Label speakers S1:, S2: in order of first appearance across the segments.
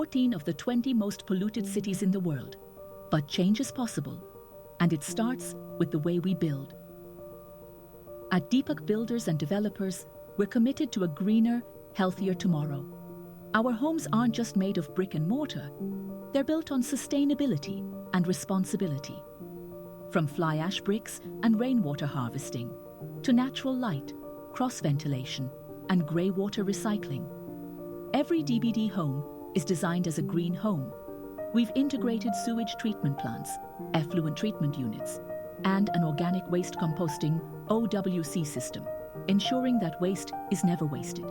S1: 14 of the 20 most polluted cities in the world. But change is possible, and it starts with the way we build. At Deepak Builders and Developers, we're committed to a greener, healthier tomorrow. Our homes aren't just made of brick and mortar, they're built on sustainability and responsibility. From fly ash bricks and rainwater harvesting, to natural light, cross-ventilation, and grey water recycling. Every DBD home is designed as a green home. We've integrated sewage treatment plants, effluent treatment units, and an organic waste composting OWC system, ensuring that waste is never wasted.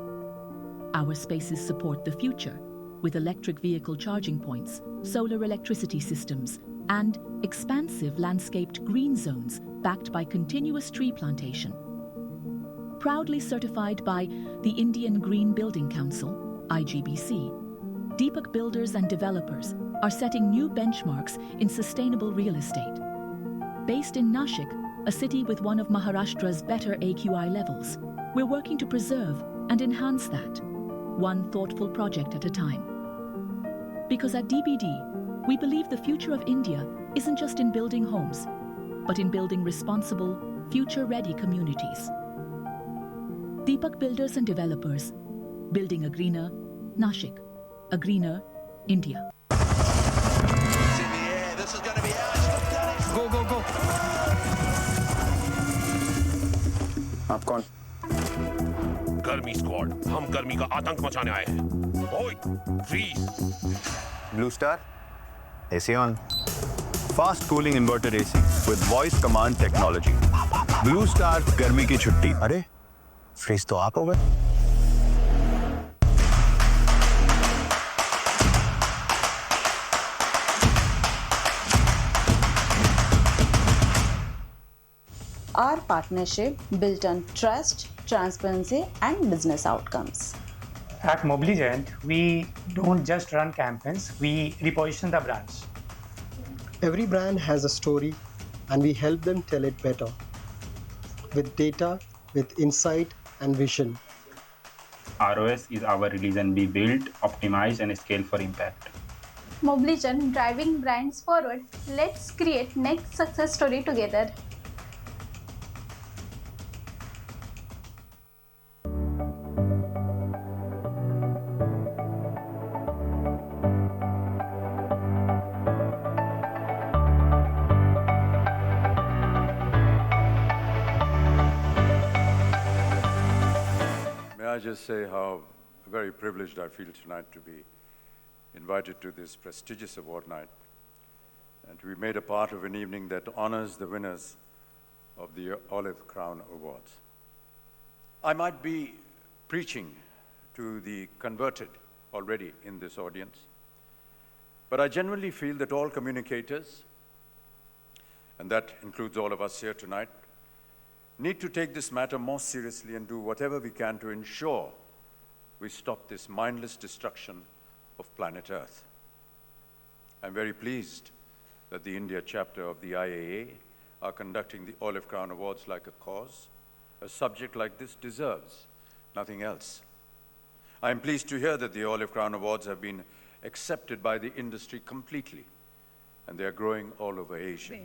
S1: Our spaces support the future with electric vehicle charging points, solar electricity systems, and expansive landscaped green zones backed by continuous tree plantation. Proudly certified by the Indian Green Building Council, IGBC, Deepak Builders and Developers are setting new benchmarks in sustainable real estate. Based in Nashik, a city with one of Maharashtra's better AQI levels, we're working to preserve and enhance that, one thoughtful project at a time. Because at DBD, we believe the future of India isn't just in building homes, but in building responsible, future-ready communities. Deepak Builders and Developers, building a greener Nashik, a greener India.
S2: It's in the air. This is going to be ours.
S3: Go, go, go.
S4: आप कौन?
S5: गर्मी squad, हम गर्मी का आतंक मचाने आए हैं। ओए, freeze.
S4: Blue Star, AC on. Fast cooling inverter AC with voice command technology. Blue Star गर्मी की छुट्टी। अरे, फ्रीज तो आप हो गए?
S6: Our partnership built on trust, transparency, and business outcomes.
S7: At Mobiligent, we don't just run campaigns, we reposition the brands.
S8: Every brand has a story, and we help them tell it better. With data, with insight, and vision.
S9: ROS is our religion. We build, optimize, and scale for impact.
S10: Mobiligent driving brands forward. Let's create next success story together.
S11: I just say how very privileged I feel tonight to be invited to this prestigious award night and to be made a part of an evening that honors the winners of the Olive Crown Awards. I might be preaching to the converted already in this audience, but I genuinely feel that all communicators, and that includes all of us here tonight, need to take this matter more seriously and do whatever we can to ensure we stop this mindless destruction of planet Earth. I'm very pleased that the India chapter of the IAA are conducting the Olive Crown Awards like a cause. A subject like this deserves nothing else. I'm pleased to hear that the Olive Crown Awards have been accepted by the industry completely, and they are growing all over Asia.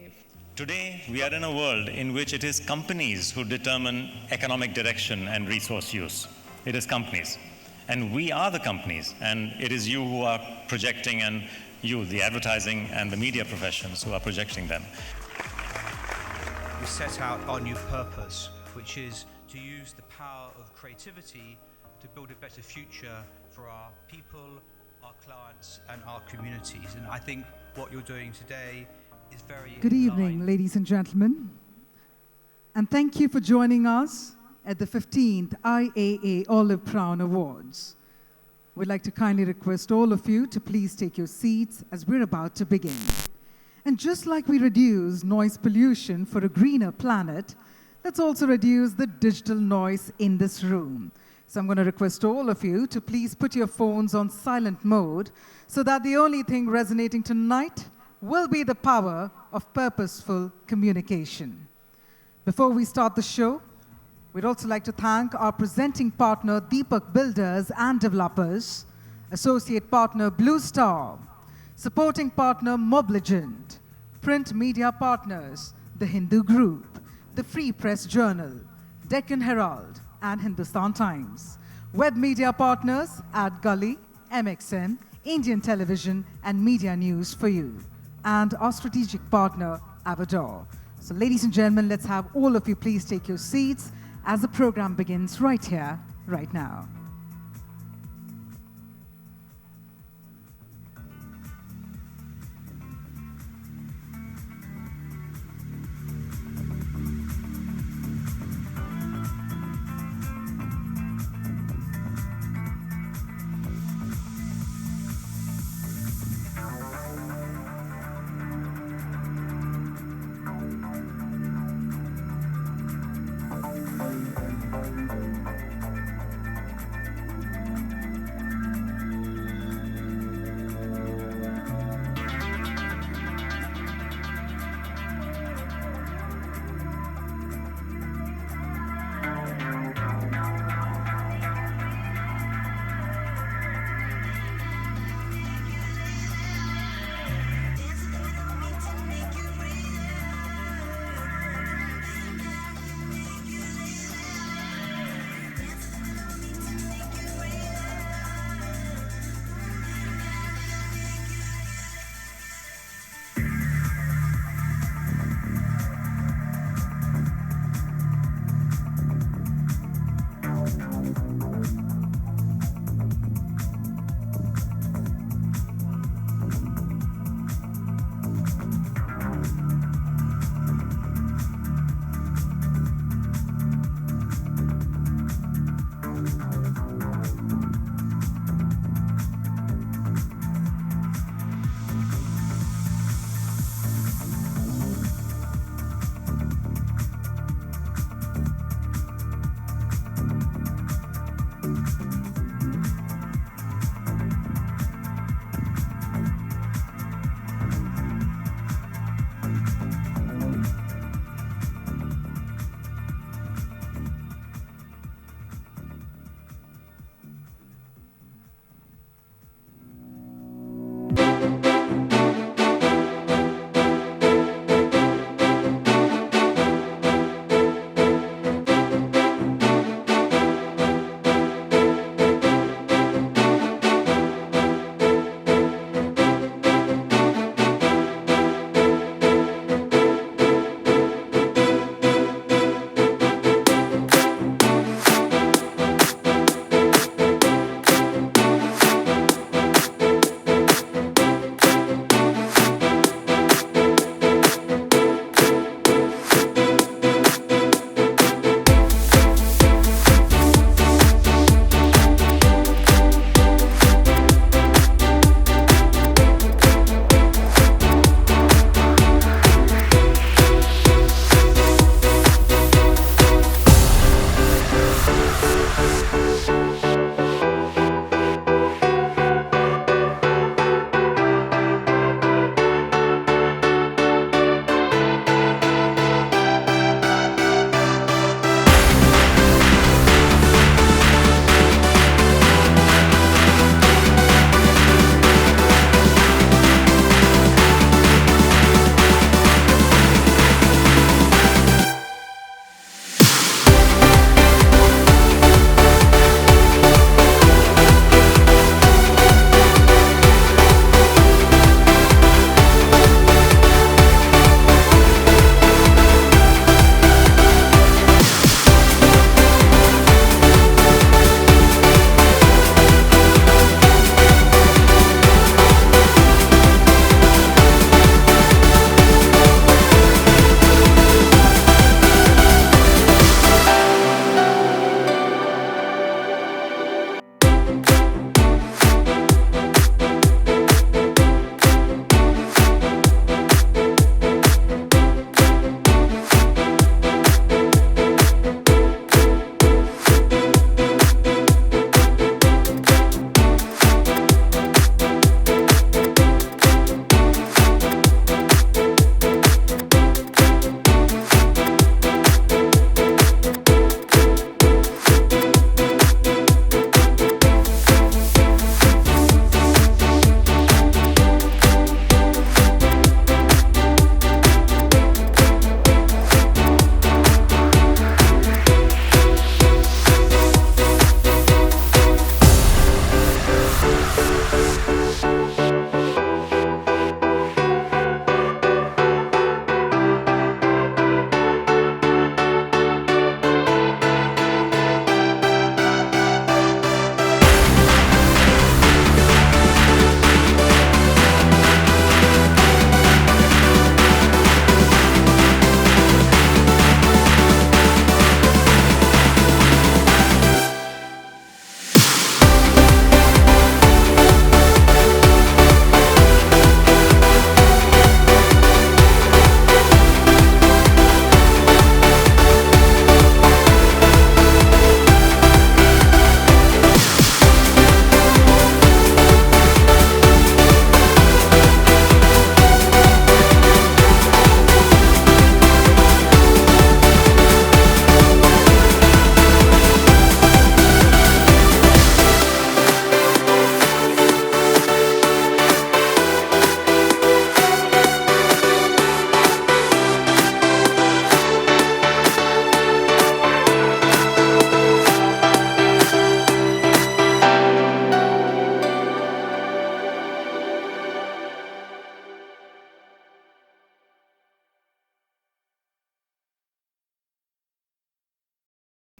S12: Today, we are in a world in which it is companies who determine economic direction and resource use. It is companies. And we are the companies, and it is you who are projecting, and you, the advertising and the media professions, who are projecting them.
S13: We set out our new purpose, which is to use the power of creativity to build a better future for our people, our clients, and our communities. And I think what you're doing today is very
S14: Good evening, ladies and gentlemen. And thank you for joining us at the 15th IAA Olive Crown Awards. We'd like to kindly request all of you to please take your seats as we're about to begin. And just like we reduce noise pollution for a greener planet, let's also reduce the digital noise in this room. So I'm going to request all of you to please put your phones on silent mode so that the only thing resonating tonight will be the power of purposeful communication. Before we start the show, we'd also like to thank our presenting partner, Deepak Builders and Developers, Associate partner Blue Star. Supporting partner Mobligent. Print media partners The Hindu Group, The Free Press Journal, Deccan Herald and Hindustan Times. Web media partners AdGully, MXN, Indian Television and Media News for You. And our strategic partner Avador. So ladies and gentlemen, let's have all of you please take your seats as the program begins right here, right now.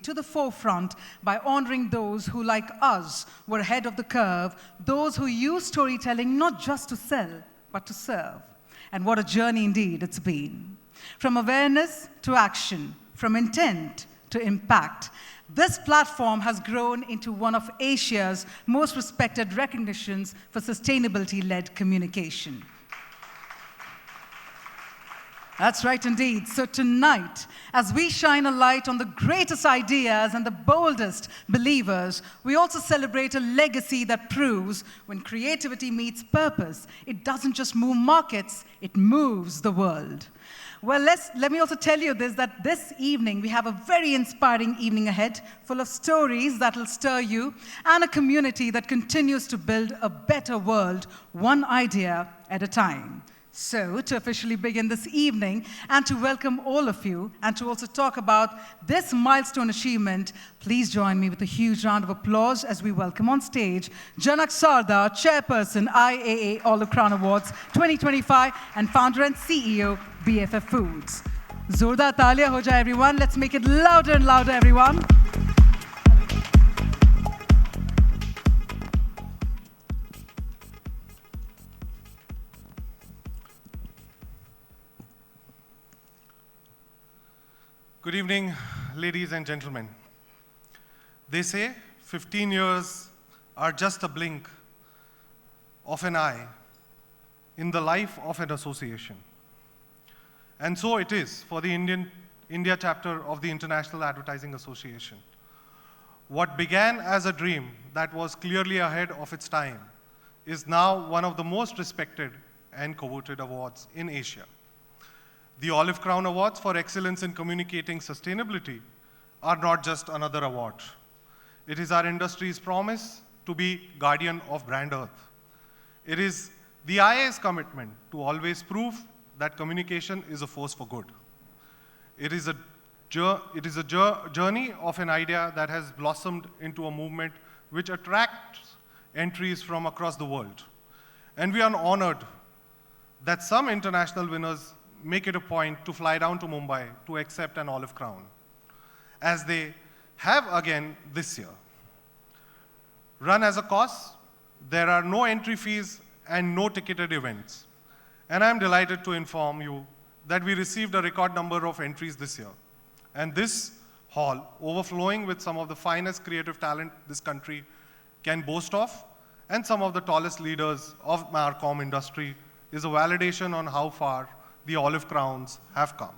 S14: to the forefront by honoring those who, like us, were ahead of the curve, those who use storytelling not just to sell, but to serve. And what a journey indeed it's been. From awareness to action, from intent to impact, this platform has grown into one of Asia's most respected recognitions for sustainability-led communication. That's right indeed. So tonight, as we shine a light on the greatest ideas and the boldest believers, we also celebrate a legacy that proves when creativity meets purpose, it doesn't just move markets, it moves the world. Well, let me also tell you that this evening we have a very inspiring evening ahead, full of stories that will stir you, and a community that continues to build a better world, one idea at a time. So, to officially begin this evening and to welcome all of you and to also talk about this milestone achievement, please join me with a huge round of applause as we welcome on stage Janak Sardar, Chairperson IAA Olive Crown Awards 2025 and founder and CEO BFF Foods. Zordar taaliyan ho jaye everyone. Let's make it louder and louder, everyone.
S3: Good evening, ladies and gentlemen. They say 15 years are just a blink of an eye in the life of an association. And so it is for the India chapter of the International Advertising Association. What began as a dream that was clearly ahead of its time is now one of the most respected and coveted awards in Asia. The Olive Crown Awards for Excellence in Communicating Sustainability are not just another award. It is our industry's promise to be guardian of brand earth. It is the IA's commitment to always prove that communication is a force for good. It is a journey of an idea that has blossomed into a movement which attracts entries from across the world. And we are honored that some international winners make it a point to fly down to Mumbai to accept an Olive Crown, as they have again this year. Run as a cause, there are no entry fees and no ticketed events. And I'm delighted to inform you that we received a record number of entries this year. And this hall, overflowing with some of the finest creative talent this country can boast of, and some of the tallest leaders of our comm industry, is a validation on how far the Olive Crowns have come.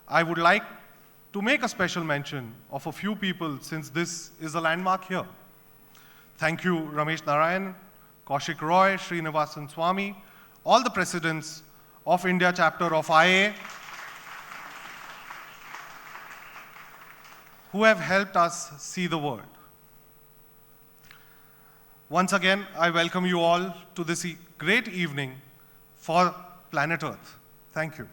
S3: I would like to make a special mention of a few people since this is a landmark here. Thank you, Ramesh Narayan, Kaushik Roy, Srinivasan Swamy, all the presidents of India chapter of IA who have helped us see the world. Once again, I welcome you all to this great evening for Planet Earth. Thank you.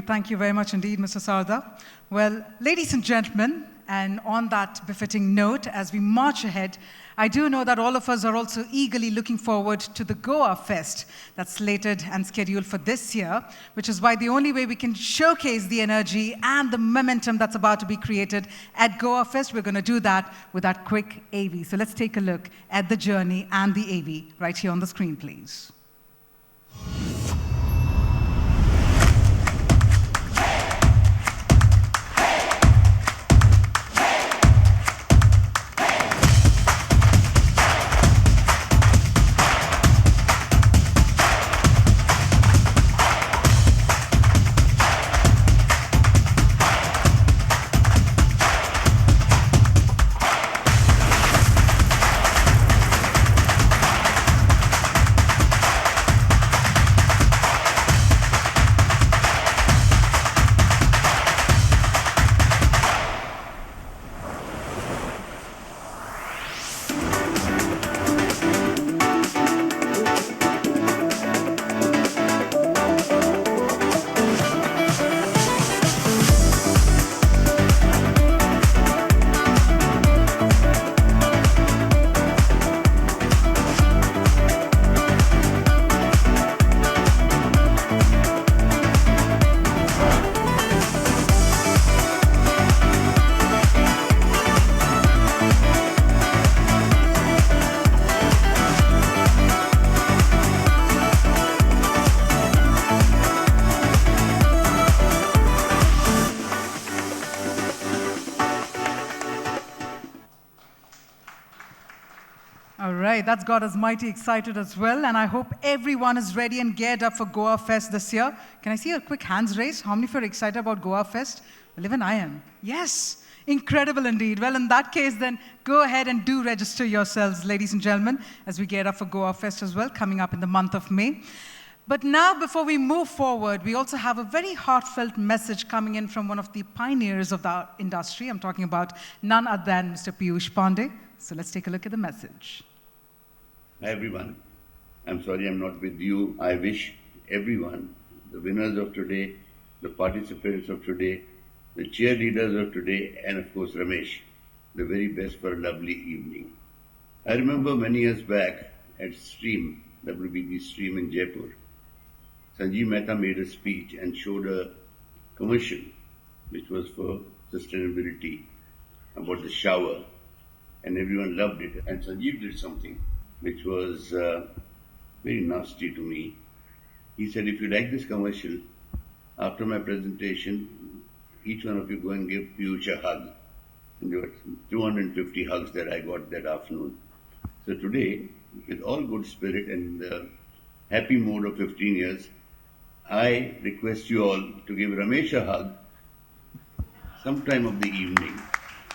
S14: Thank you very much indeed, Mr. Sardar. Well, ladies and gentlemen, and on that befitting note, as we march ahead, I do know that all of us are also eagerly looking forward to the Goa Fest that's slated and scheduled for this year, which is why the only way we can showcase the energy and the momentum that's about to be created at Goa Fest, we're going to do that with that quick AV. So let's take a look at the journey and the AV right here on the screen, please. right, that's got us mighty excited as well, and I hope everyone is ready and geared up for Goa Fest this year. Can I see a quick hands raise? How many of you are excited about Goa Fest? Well, even I am. Yes, incredible indeed. Well, in that case, then go ahead and do register yourselves, ladies and gentlemen, as we gear up for Goa Fest as well, coming up in the month of May. But now, before we move forward, we also have a very heartfelt message coming in from one of the pioneers of the industry. I'm talking about none other than Mr. Piyush Pandey. So let's take a look at the message.
S15: Hi everyone. I'm sorry I'm not with you. I wish everyone, the winners of today, the participants of today, the cheerleaders of today, and of course Ramesh, the very best for a lovely evening. I remember many years back at Stream, WBB Stream in Jaipur, Sanjeev Mehta made a speech and showed a commercial which was for sustainability about the shower, and everyone loved it. And Sanjeev did something which was very nasty to me. He said, if you like this commercial, after my presentation, each one of you go and give Piyush a hug. And there were 250 hugs that I got that afternoon. So today, with all good spirit and the happy mood of 15 years, I request you all to give Ramesh a hug sometime of the evening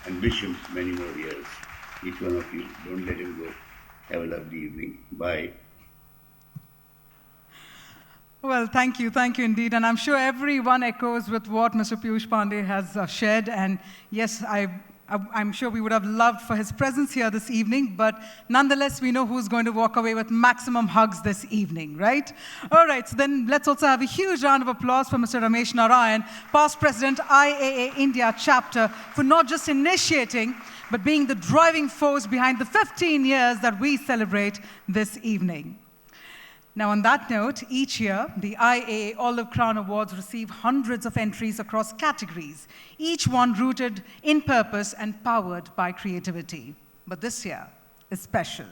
S15: and wish him many more years. Each one of you, don't let him go. Have a lovely evening. Bye.
S14: Well, thank you indeed. And I'm sure everyone echoes with what Mr. Piyush Pandey has shared. And yes, I'm sure we would have loved for his presence here this evening, but nonetheless, we know who's going to walk away with maximum hugs this evening, right? All right, so then let's also have a huge round of applause for Mr. Ramesh Narayan, past president, IAA India chapter, for not just initiating, but being the driving force behind the 15 years that we celebrate this evening. Now, on that note, each year, the IAA Olive Crown Awards receive hundreds of entries across categories, each one rooted in purpose and powered by creativity. But this year is special.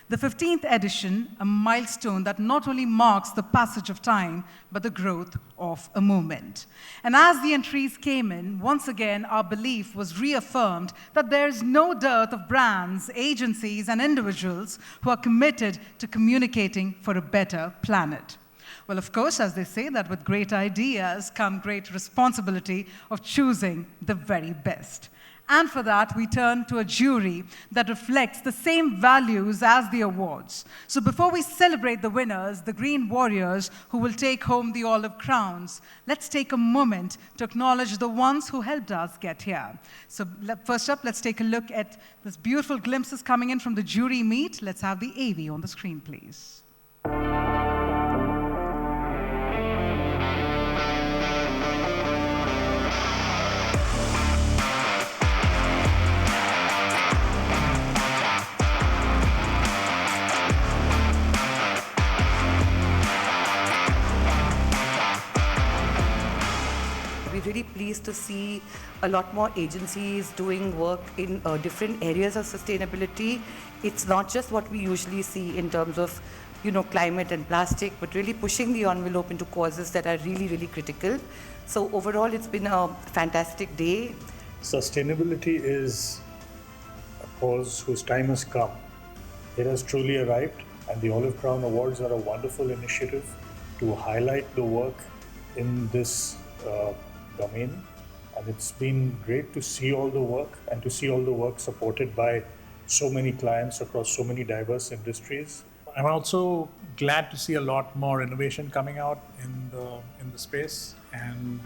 S14: The 15th edition, a milestone that not only marks the passage of time, but the growth of a movement. And as the entries came in, once again, our belief was reaffirmed that there is no dearth of brands, agencies, and individuals who are committed to communicating for a better planet. Well, of course, as they say, that with great ideas come great responsibility of choosing the very best. And for that, we turn to a jury that reflects the same values as the awards. So before we celebrate the winners, the Green Warriors, who will take home the olive crowns, let's take a moment to acknowledge the ones who helped us get here. So first up, let's take a look at this beautiful glimpses coming in from the jury meet. Let's have the AV on the screen, please.
S16: Really pleased to see a lot more agencies doing work in different areas of sustainability. It's not just what we usually see in terms of, climate and plastic, but really pushing the envelope into causes that are really, really critical. So overall, it's been a fantastic day.
S17: Sustainability is a cause whose time has come. It has truly arrived, and the Olive Crown Awards are a wonderful initiative to highlight the work in this domain, and it's been great to see all the work and to see all the work supported by so many clients across so many diverse industries. I'm also glad to see a lot more innovation coming out in the space, and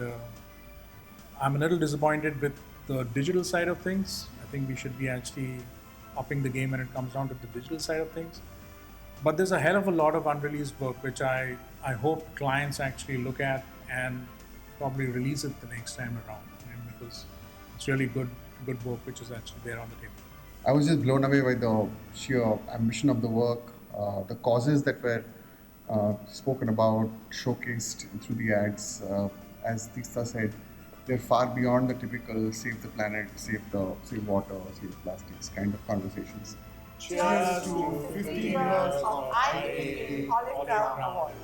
S17: I'm a little disappointed with the digital side of things. I think we should be actually upping the game when it comes down to the digital side of things. But there's a hell of a lot of unreleased work which I hope clients actually look at and probably release it the next time around, because it's really good work which is actually there on the table.
S18: I was just blown away by the sheer ambition of the work, the causes that were spoken about, showcased through the ads. As Tista said, they're far beyond the typical save the planet, save water, save plastics kind of conversations.
S19: Cheers to 15 years of IAA Olive Crown Awards.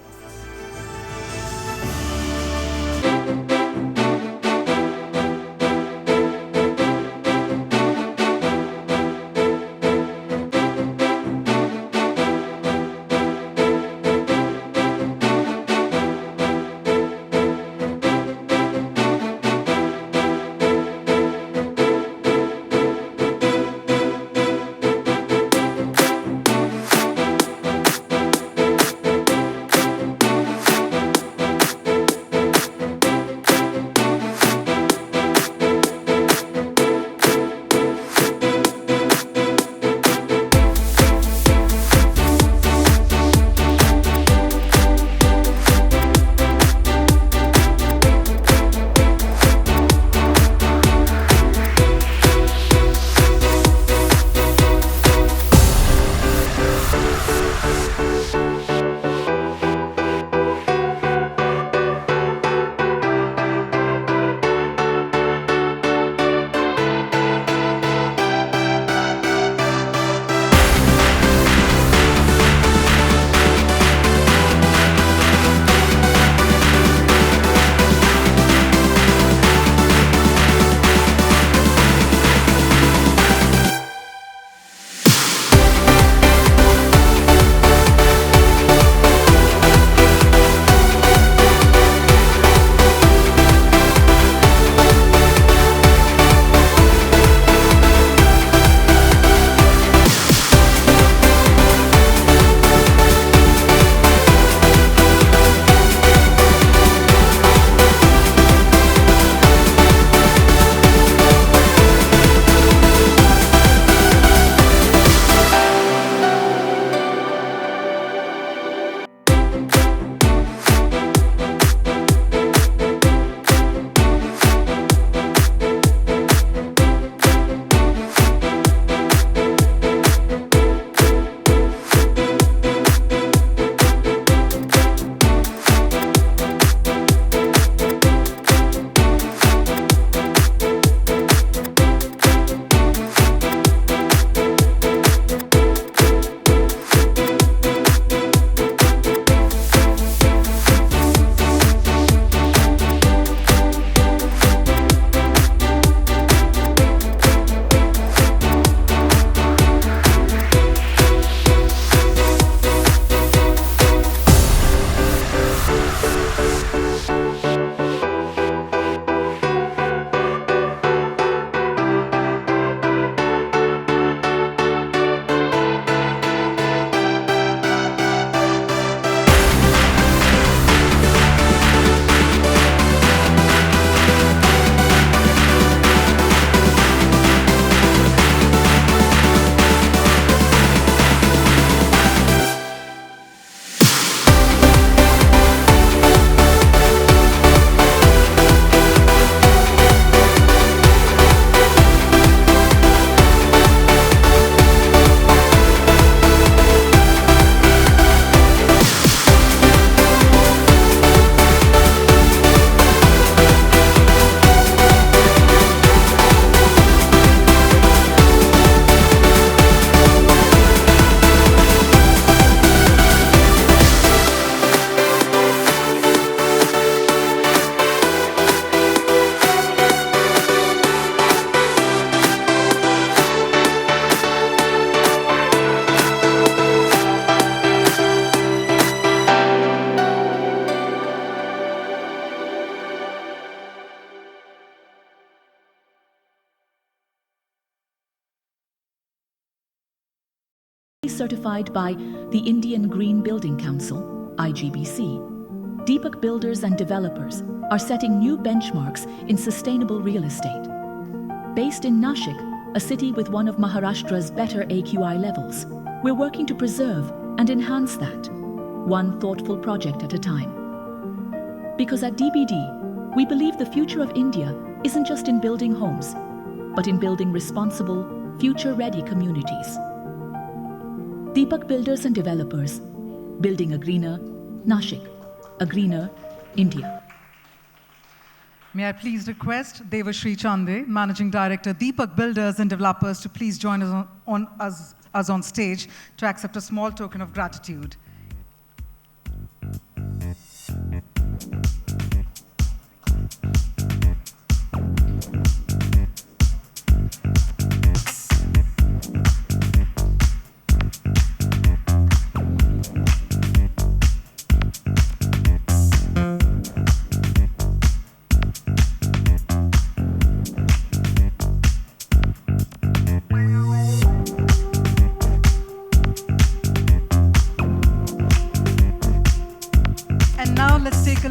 S1: Certified by the Indian Green Building Council, IGBC, Deepak builders and developers are setting new benchmarks in sustainable real estate. Based in Nashik, a city with one of Maharashtra's better AQI levels, we're working to preserve and enhance that, one thoughtful project at a time. Because at DBD, we believe the future of India isn't just in building homes, but in building responsible, future-ready communities. Deepak Builders and Developers, building a greener Nashik, a greener India.
S14: May I please request Devashri Chande, Managing Director, Deepak Builders and Developers, to please join us on stage to accept a small token of gratitude.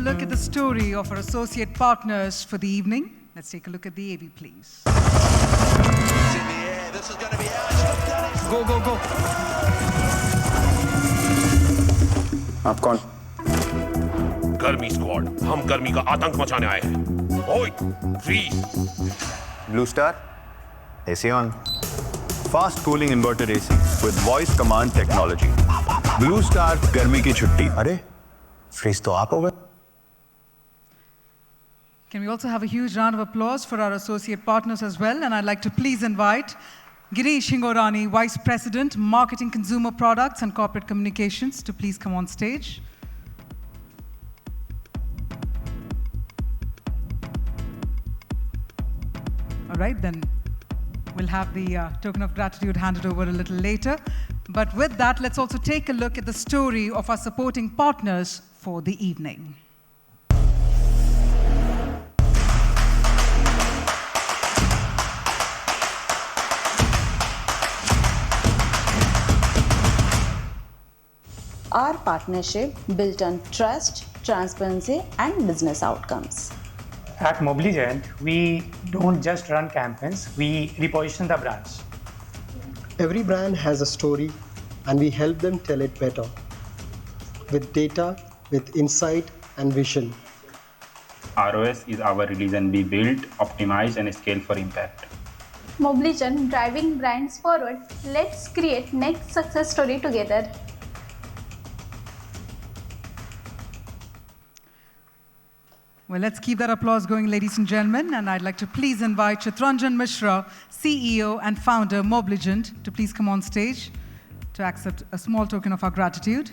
S14: Look at the story of our associate partners for the evening. Let's take a look at the AV, please.
S2: It's in the air. This is going to be out.
S14: Go, go, go.
S4: आप कौन?
S5: गर्मी squad, हम गर्मी का आतंक मचाने आए हैं। ओए, freeze.
S4: Blue Star, AC on. Fast cooling inverter AC with voice command technology. Blue Star गर्मी की छुट्टी। अरे, freeze तो आप हो गए?
S14: Can we also have a huge round of applause for our associate partners as well? And I'd like to please invite Girish Hingorani, Vice President, Marketing, Consumer Products and Corporate Communications, to please come on stage. All right, then we'll have the token of gratitude handed over a little later. But with that, let's also take a look at the story of our supporting partners for the evening.
S6: Our partnership built on trust, transparency, and business outcomes.
S7: At Mobiligent, we don't just run campaigns, we reposition the brands.
S8: Every brand has a story, and we help them tell it better. With data, with insight, and vision.
S9: ROS is our religion. We build, optimize, and scale for impact.
S10: Mobiligent, driving brands forward. Let's create next success story together.
S14: Well, let's keep that applause going, ladies and gentlemen. And I'd like to please invite Chitranjan Mishra, CEO and founder, Mobiligent, to please come on stage to accept a small token of our gratitude.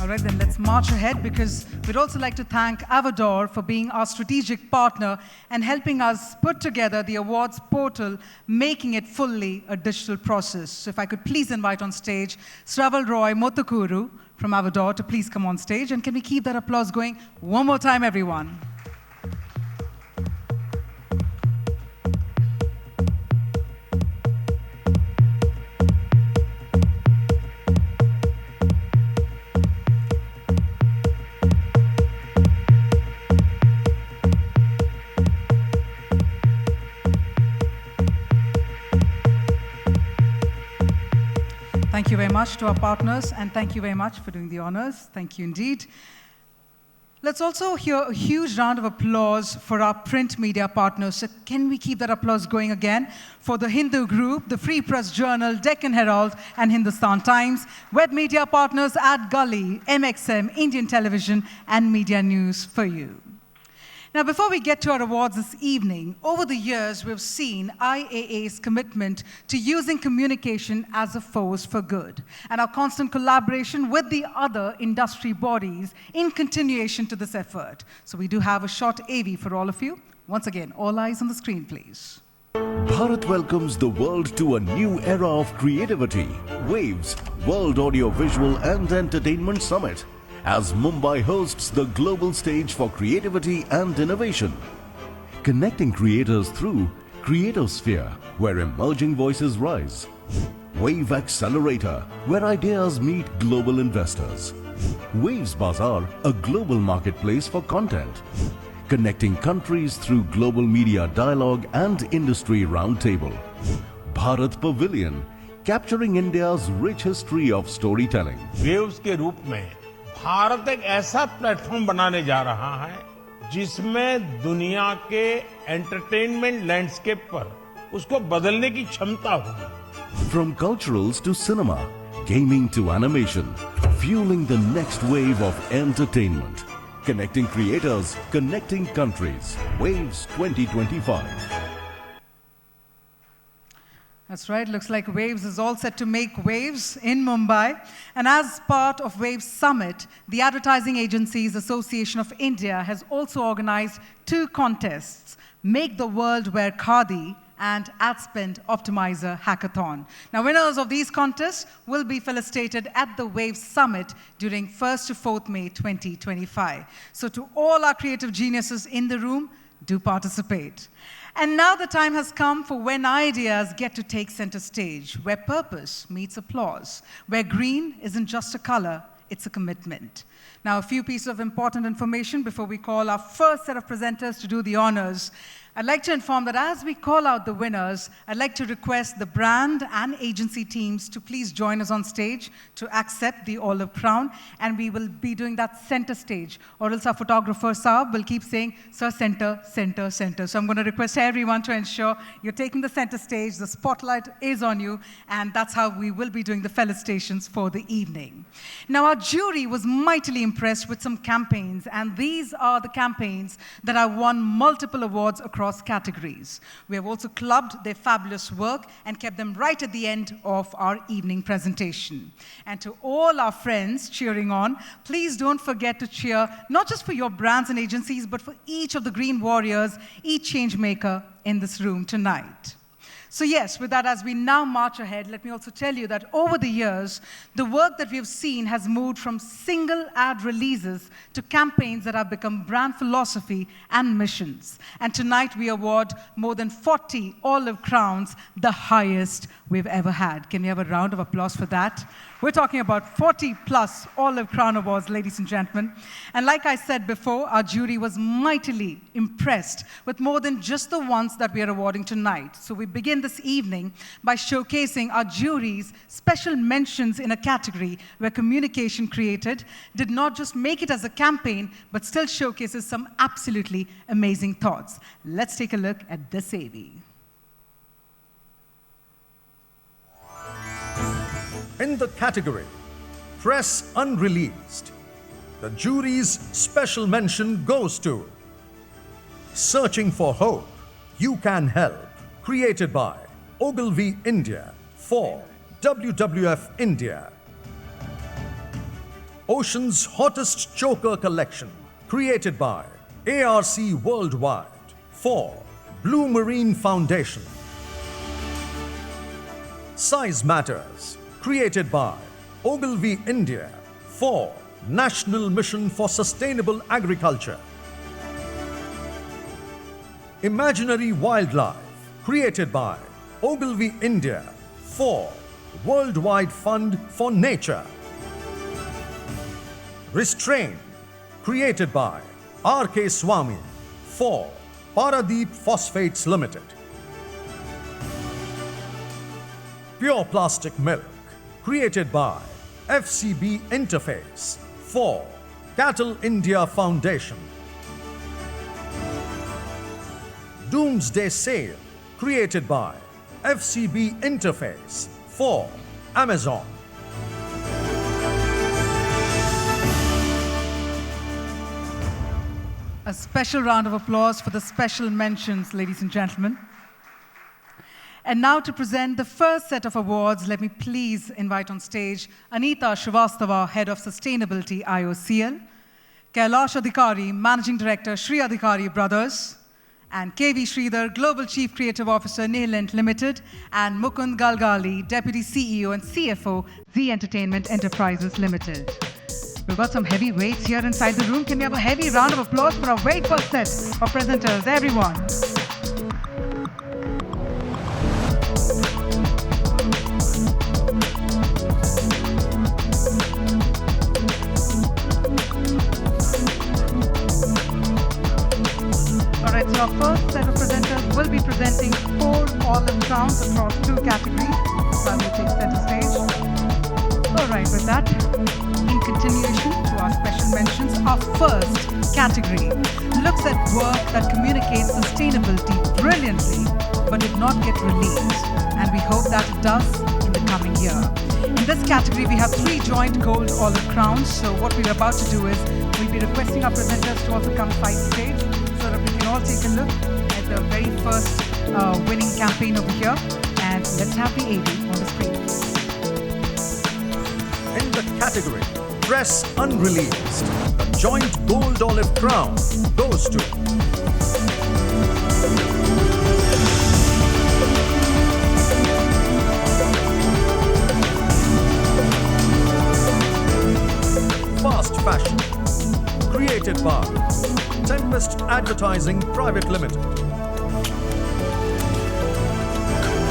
S14: All right, then let's march ahead, because we'd also like to thank Avador for being our strategic partner and helping us put together the awards portal, making it fully a digital process. So if I could please invite on stage Sraval Roy Motukuru from Avador to please come on stage. And can we keep that applause going one more time, everyone? Thank you very much to our partners, and thank you very much for doing the honors. Thank you indeed. Let's also hear a huge round of applause for our print media partners. So can we keep that applause going again for the Hindu Group, the Free Press Journal, Deccan Herald, and Hindustan Times, web media partners at Gully, MXM, Indian Television, and Media News for You. Now, before we get to our awards this evening, over the years, we've seen IAA's commitment to using communication as a force for good, and our constant collaboration with the other industry bodies in continuation to this effort. So we do have a short AV for all of you. Once again, all eyes on the screen, please.
S20: Bharat welcomes the world to a new era of creativity. Waves, World Audio Visual and Entertainment Summit. as Mumbai hosts the global stage for creativity and innovation. Connecting creators through Creatosphere, where emerging voices rise. Wave Accelerator, where ideas meet global investors. Waves Bazaar, a global marketplace for content. Connecting countries through global media dialogue and industry roundtable. Bharat Pavilion, capturing India's rich history of storytelling.
S21: Waves के रूप में भारत एक ऐसा platform बनाने जा रहा है जिसमें दुनिया के एंटरटेनमेंट लैंडस्केप पर उसको बदलने की क्षमता होगी.
S20: From culturals to cinema, gaming to animation, fueling the next wave of entertainment. Connecting creators, connecting countries. Waves 2025.
S14: That's right. Looks like Waves is all set to make waves in Mumbai. And as part of Waves Summit, the Advertising Agencies Association of India has also organized 2 contests, Make the World Wear Khadi and Ad Spend Optimizer Hackathon. Now, winners of these contests will be felicitated at the Waves Summit during 1st to 4th May 2025. So to all our creative geniuses in the room, do participate. And now the time has come for when ideas get to take center stage, where purpose meets applause, where green isn't just a color, it's a commitment. Now, a few pieces of important information before we call our first set of presenters to do the honors. I'd like to inform that as we call out the winners, I'd like to request the brand and agency teams to please join us on stage to accept the olive crown, and we will be doing that center stage, or else our photographer, Saab, will keep saying, sir, center, center, center. So I'm going to request everyone to ensure you're taking the center stage, the spotlight is on you, and that's how we will be doing the felicitations for the evening. Now, our jury was mightily impressed with some campaigns, and these are the campaigns that have won multiple awards across categories. We have also clubbed their fabulous work and kept them right at the end of our evening presentation. And to all our friends cheering on, please don't forget to cheer not just for your brands and agencies, but for each of the green warriors, each change maker in this room tonight. So yes, with that, as we now march ahead, let me also tell you that over the years, the work that we have seen has moved from single ad releases to campaigns that have become brand philosophy and missions. And tonight we award more than 40 olive crowns, the highest we've ever had. Can we have a round of applause for that? We're talking about 40 plus Olive Crown Awards, ladies and gentlemen. And like I said before, our jury was mightily impressed with more than just the ones that we are awarding tonight. So we begin this evening by showcasing our jury's special mentions in a category where communication created did not just make it as a campaign, but still showcases some absolutely amazing thoughts. Let's take a look at this AV.
S22: In the category Press Unreleased, the jury's special mention goes to Searching for Hope, You Can Help, created by Ogilvy India for WWF India. Ocean's Hottest Choker Collection, created by ARC Worldwide for Blue Marine Foundation. Size Matters, created by Ogilvy India for National Mission for Sustainable Agriculture. Imaginary Wildlife, created by Ogilvy India for Worldwide Fund for Nature. Restrain, created by R.K. Swamy for Paradeep Phosphates Limited. Pure Plastic Milk, created by FCB Interface for Cattle India Foundation. Doomsday Sale, created by FCB Interface for Amazon.
S14: A special round of applause for the special mentions, ladies and gentlemen. And now to present the first set of awards, let me please invite on stage Anita Srivastava, Head of Sustainability, IOCL, Kailash Adhikari, Managing Director, Shri Adhikari Brothers, and KV Sridhar, Global Chief Creative Officer, Nehlant Limited, and Mukund Galgali, Deputy CEO and CFO, Z Entertainment Enterprises Limited. We've got some heavy weights here inside the room. Can we have a heavy round of applause for our very first set of presenters, everyone? Alright, so our first set of presenters will be presenting 4 olive crowns across 2 categories. That will take center stage. Alright, with that, in continuation to our special mentions, our first category looks at work that communicates sustainability brilliantly but did not get released, and we hope that it does in the coming year. In this category, we have 3 joint gold olive crowns. So what we're about to do is we'll be requesting our presenters to also come side stage so that we can all take a look at the very first winning campaign over here. And let's have the AD on the screen.
S22: In the category Press Unreleased, the joint gold olive crown goes to Fast Fashion, created by Tempest Advertising Private Limited.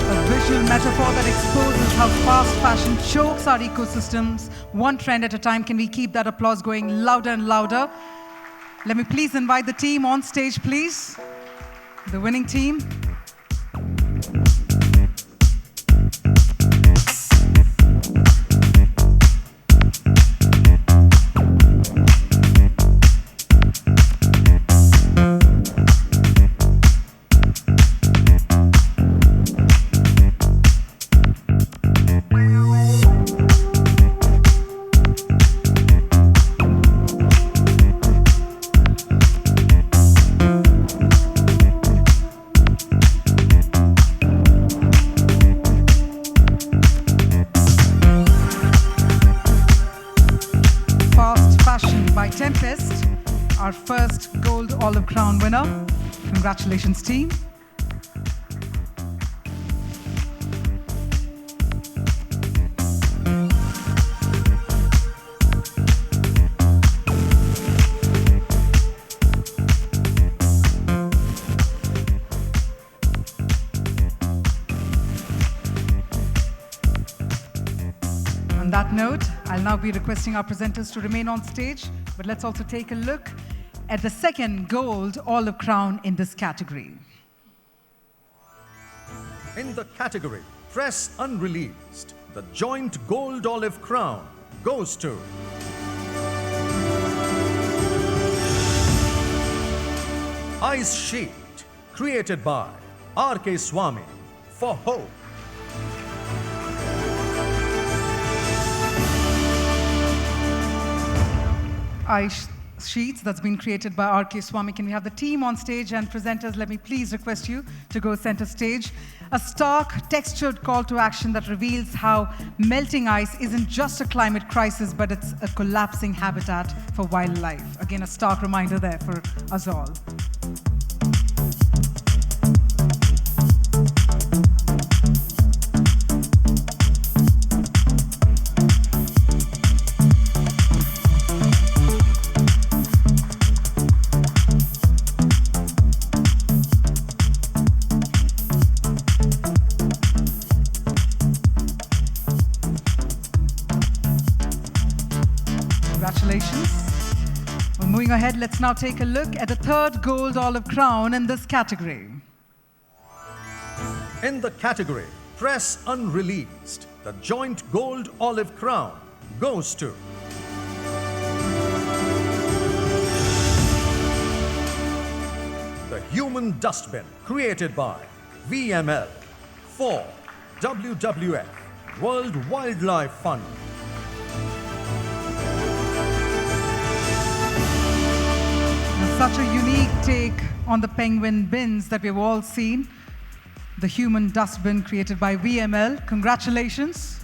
S14: A visual metaphor that exposes how fast fashion chokes our ecosystems, one trend at a time. Can we keep that applause going louder and louder? Let me please invite the team on stage, please. The winning team. Tempest, our first gold olive crown winner. Congratulations, team. On that note, I'll now be requesting our presenters to remain on stage, but let's also take a look at the second gold olive crown in this category.
S22: In the category Press Unreleased, the joint gold olive crown goes to Ice Sheet, created by R.K. Swamy for Hope.
S14: Ice sheets that's been created by R.K. Swamy. Can we have the team on stage? And presenters, let me please request you to go center stage. A stark, textured call to action that reveals how melting ice isn't just a climate crisis, but it's a collapsing habitat for wildlife. Again, a stark reminder there for us all. Congratulations. Well, moving ahead, let's now take a look at the third gold olive crown in this category.
S22: In the category Press Unreleased, the joint gold olive crown goes to the Human Dustbin, created by VML for WWF, World Wildlife Fund.
S14: Such a unique take on the penguin bins that we've all seen. The Human Dustbin, created by VML. Congratulations.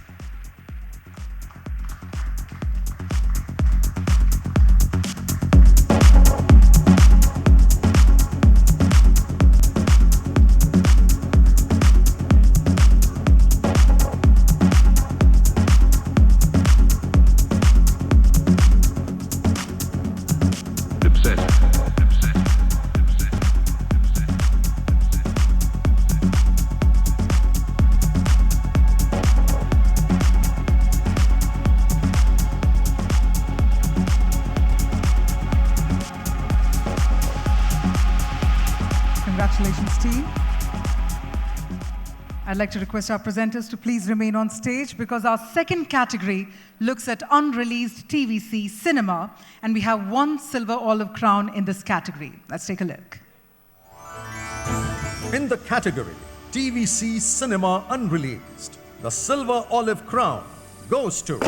S14: team. I'd like to request our presenters to please remain on stage because our second category looks at unreleased TVC cinema, and we have one Silver Olive Crown in this category. Let's take a look.
S22: In the category TVC Cinema Unreleased, the Silver Olive Crown goes to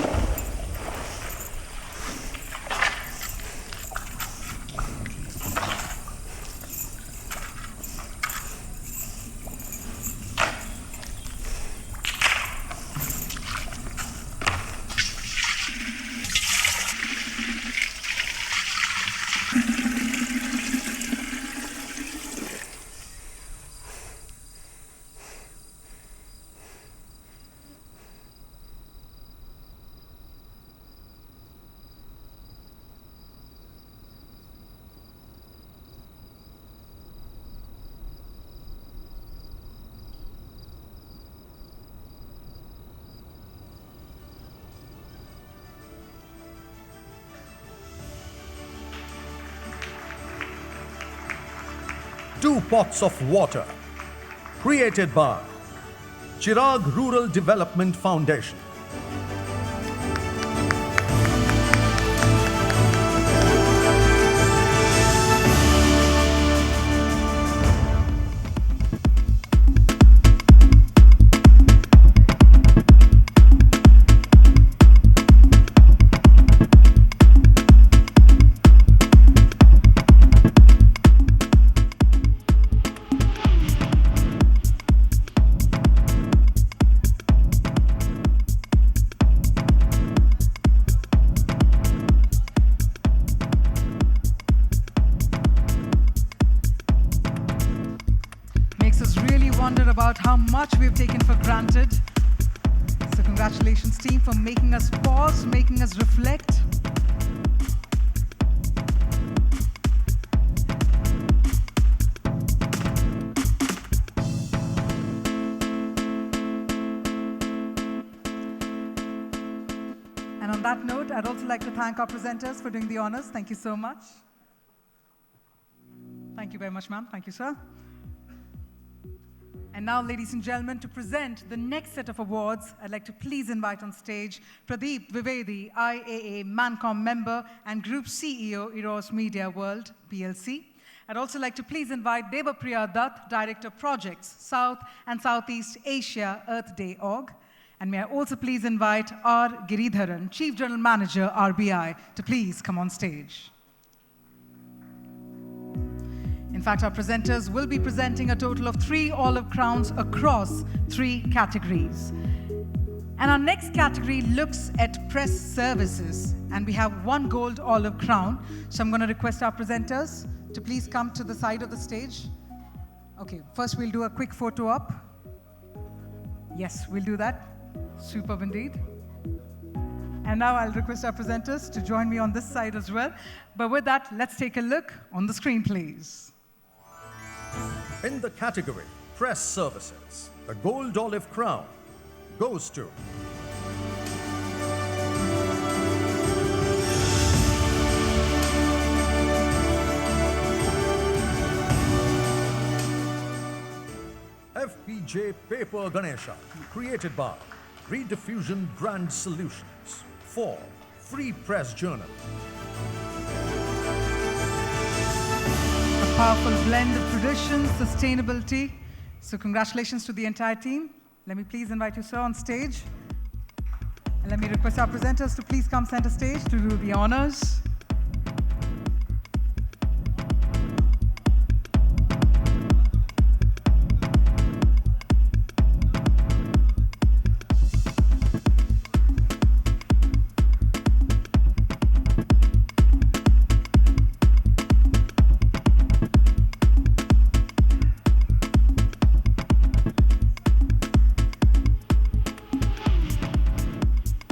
S22: Two Pots of Water, created by Chirag Rural Development Foundation.
S14: How much we've taken for granted. So congratulations team for making us pause, making us reflect. And on that note, I'd also like to thank our presenters for doing the honors. Thank you so much. Thank you very much, ma'am. Thank you, sir. And now, ladies and gentlemen, to present the next set of awards, I'd like to please invite on stage Pradeep Vivedi, IAA Mancom member and Group CEO, Eros Media World, PLC. I'd also like to please invite Devapriya Dutt, Director Projects, South and Southeast Asia, Earth Day Org. And may I also please invite R. Giridharan, Chief General Manager, RBI, to please come on stage. In fact, our presenters will be presenting a total of 3 olive crowns across 3 categories. And our next category looks at press services, and we have 1 gold olive crown. So I'm going to request our presenters to please come to the side of the stage. Okay, first we'll do a quick photo op. Yes, we'll do that. Superb indeed. And now I'll request our presenters to join me on this side as well. But with that, let's take a look on the screen, please.
S22: In the category Press Services, the Gold Olive Crown goes to FPJ Paper Ganesha, created by Rediffusion Brand Solutions for Free Press Journal.
S14: A powerful blend of tradition, sustainability. So congratulations to the entire team. Let me please invite you, sir, on stage. And let me request our presenters to please come center stage to do the honors.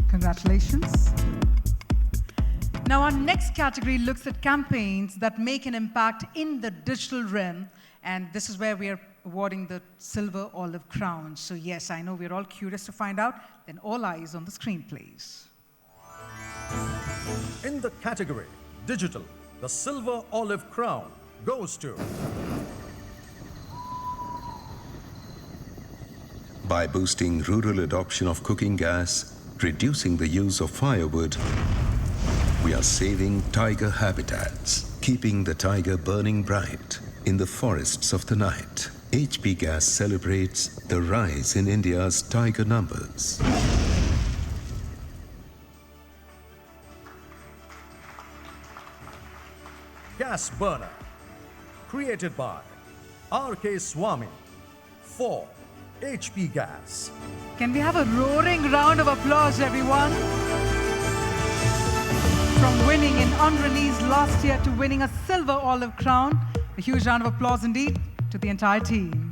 S14: Congratulations. Now, our next category looks at campaigns that make an impact in the digital realm, and this is where we are awarding the Silver Olive Crown. So yes, I know we're all curious to find out, then all eyes on the screen, please.
S22: In the category Digital, the Silver Olive Crown goes to
S11: By boosting rural adoption of cooking gas, reducing the use of firewood, we are saving tiger habitats, keeping the tiger burning bright in the forests of the night. HP Gas celebrates the rise in India's tiger numbers.
S22: Gas burner, created by R.K. Swamy for HP Gas.
S14: Can we have a roaring round of applause, everyone? From winning in Unreleased last year to winning a silver olive crown, a huge round of applause indeed to the entire team.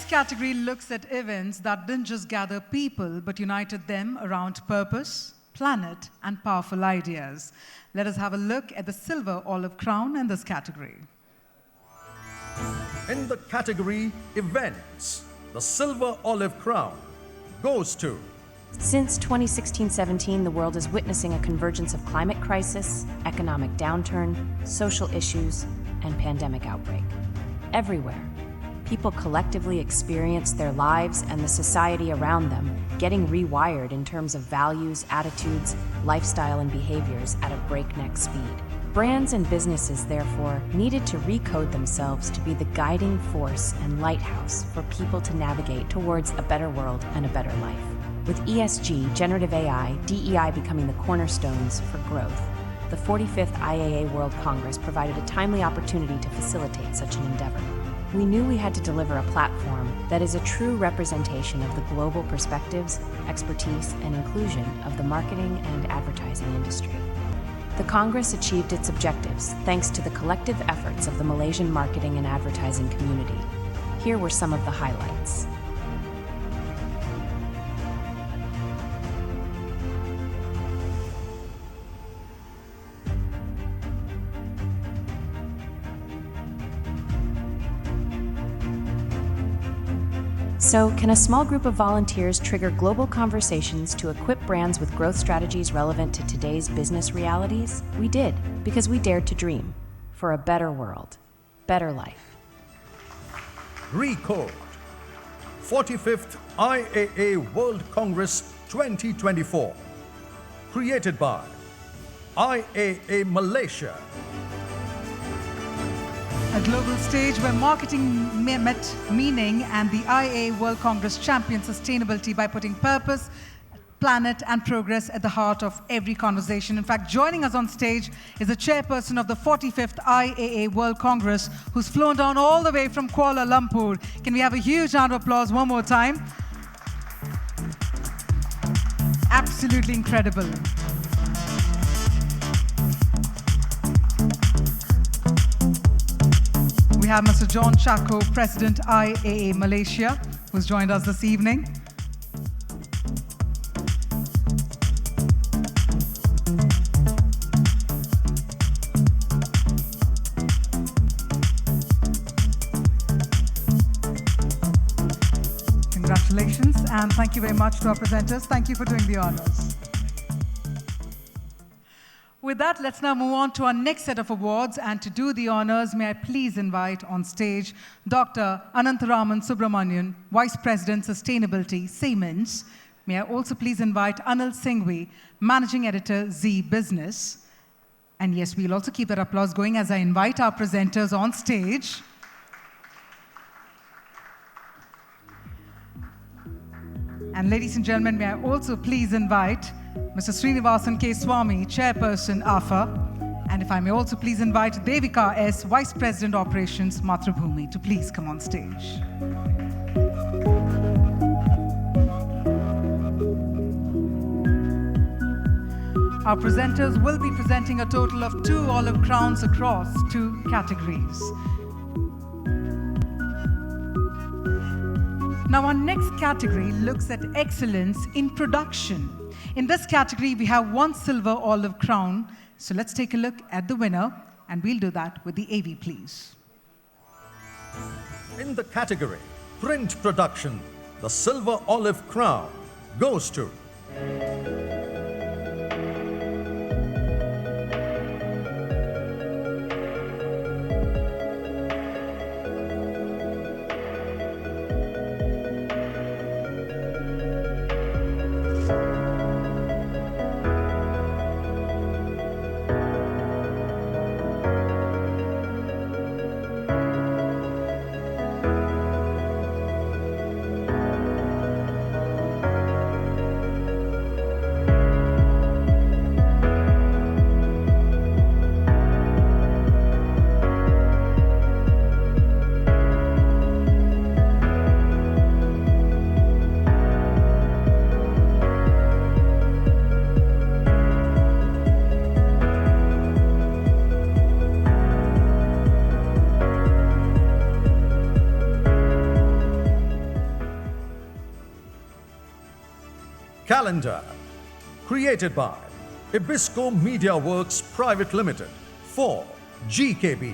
S14: Category looks at events that didn't just gather people, but united them around purpose, planet, and powerful ideas. Let us have a look at the Silver Olive Crown in this category.
S22: In the category Events, the Silver Olive Crown goes to...
S12: Since 2016-17, the world is witnessing a convergence of climate crisis, economic downturn, social issues, and pandemic outbreak. Everywhere, people collectively experience their lives and the society around them getting rewired in terms of values, attitudes, lifestyle, and behaviors at a breakneck speed. Brands and businesses, therefore, needed to recode themselves to be the guiding force and lighthouse for people to navigate towards a better world and a better life. With ESG, generative AI, DEI becoming the cornerstones for growth, the 45th IAA World Congress provided a timely opportunity to facilitate such an endeavor. We knew we had to deliver a platform that is a true representation of the global perspectives, expertise, and inclusion of the marketing and advertising industry. The Congress achieved its objectives thanks to the collective efforts of the Malaysian marketing and advertising community. Here were some of the highlights. So, can a small group of volunteers trigger global conversations to equip brands with growth strategies relevant to today's business realities? We did, because we dared to dream for a better world, better life.
S22: Recode 45th IAA World Congress 2024. Created by IAA Malaysia.
S14: A global stage where marketing met meaning, and the IAA World Congress championed sustainability by putting purpose, planet, and progress at the heart of every conversation. In fact, joining us on stage is the chairperson of the 45th IAA World Congress, who's flown down all the way from Kuala Lumpur. Can we have a huge round of applause one more time? Absolutely incredible. We have Mr. John Chako, President IAA Malaysia, who's joined us this evening. Congratulations, and thank you very much to our presenters. Thank you for doing the honors. With that, let's now move on to our next set of awards. And to do the honors, may I please invite on stage Dr. Anantharaman Subramanian, Vice President, Sustainability, Siemens. May I also please invite Anil Singhvi, Managing Editor, Z Business. And yes, we'll also keep that applause going as I invite our presenters on stage. And ladies and gentlemen, may I also please invite Mr. Srinivasan K. Swamy, Chairperson, AFA, and And if I may also please invite Devika S., Vice President Operations, Mathrubhumi, to please come on stage. Our presenters will be presenting a total of 2 olive crowns across 2 categories. Now, our next category looks at excellence in production. In this category, we have 1 silver olive crown. So let's take a look at the winner, and we'll do that with the AV, please.
S22: In the category Print Production, the Silver Olive Crown goes to Calendar, created by Ibisco Media Works Private Limited for GKB.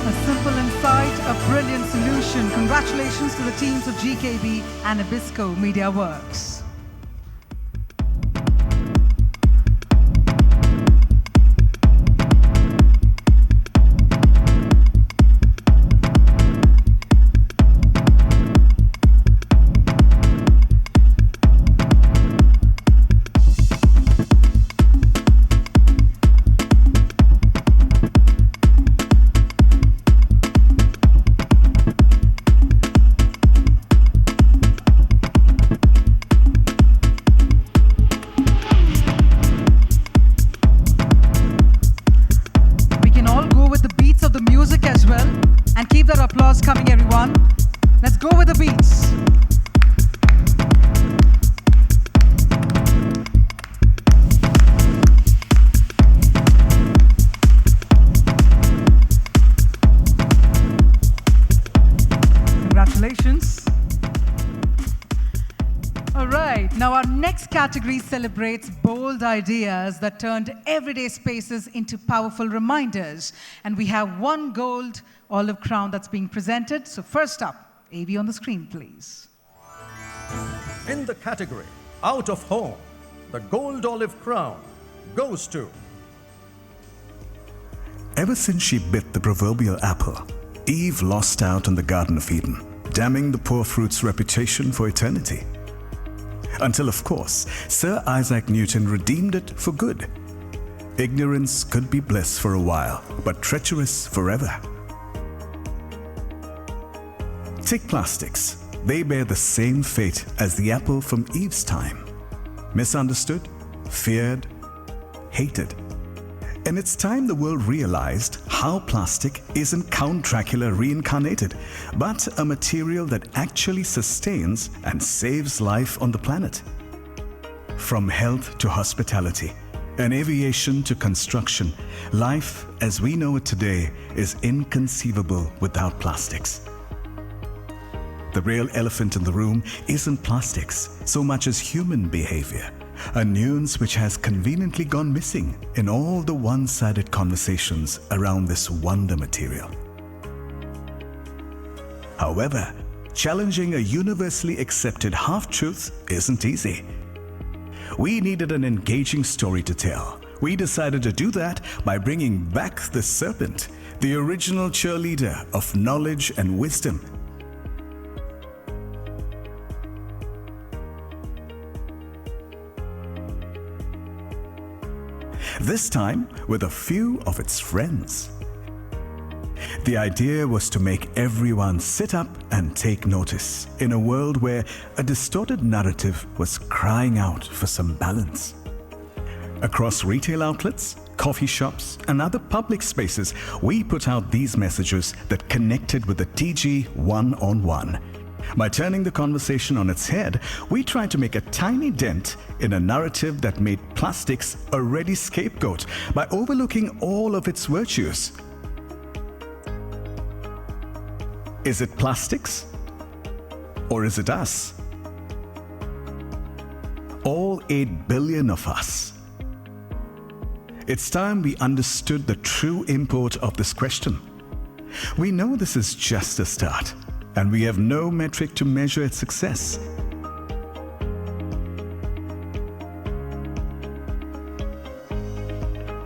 S14: A simple insight, a brilliant solution. Congratulations to the teams of GKB and Ibisco Media Works. Coming, everyone. Let's go with the beats. Congratulations. All right, now our next category celebrates bold ideas that turned everyday spaces into powerful reminders. And we have 1 gold olive crown that's being presented. So first up, AV on the screen, please.
S22: In the category Out of Home, the Gold Olive Crown goes to
S3: Ever since she bit the proverbial apple, Eve lost out on the Garden of Eden, damning the poor fruit's reputation for eternity. Until, of course, Sir Isaac Newton redeemed it for good. Ignorance could be bliss for a while, but treacherous forever. Take plastics. They bear the same fate as the apple from Eve's time. Misunderstood, feared, hated. And it's time the world realized how plastic isn't Count Dracula reincarnated, but a material that actually sustains and saves life on the planet. From health to hospitality, and aviation to construction, life as we know it today is inconceivable without plastics. The real elephant in the room isn't plastics so much as human behavior, a nuance which has conveniently gone missing in all the one-sided conversations around this wonder material. However, challenging a universally accepted half-truth isn't easy. We needed an engaging story to tell. We decided to do that by bringing back the serpent, the original cheerleader of knowledge and wisdom. This time with a few of its friends. The idea was to make everyone sit up and take notice in a world where a distorted narrative was crying out for some balance. Across retail outlets, coffee shops, and other public spaces, we put out these messages that connected with the TG one-on-one. By turning the conversation on its head, we tried to make a tiny dent in a narrative that made plastics a ready scapegoat by overlooking all of its virtues. Is it plastics? Or is it us? All 8 billion of us. It's time we understood the true import of this question. We know this is just a start, and we have no metric to measure its success.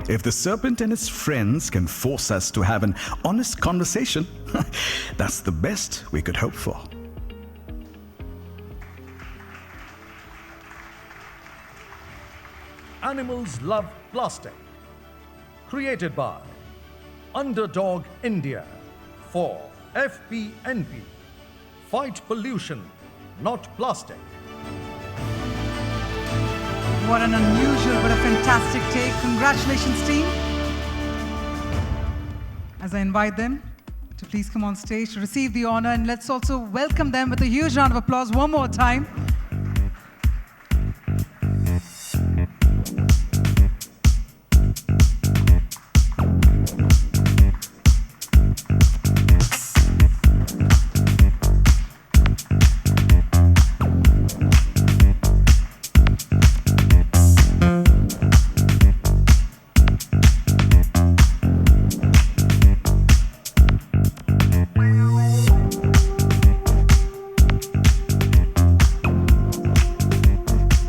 S3: If the serpent and its friends can force us to have an honest conversation, that's the best we could hope for.
S22: Animals Love Plastic. Created by Underdog India for FPNP. Fight pollution, not plastic.
S14: What an unusual but a fantastic take. Congratulations, team. As I invite them to please come on stage to receive the honor, and let's also welcome them with a huge round of applause one more time.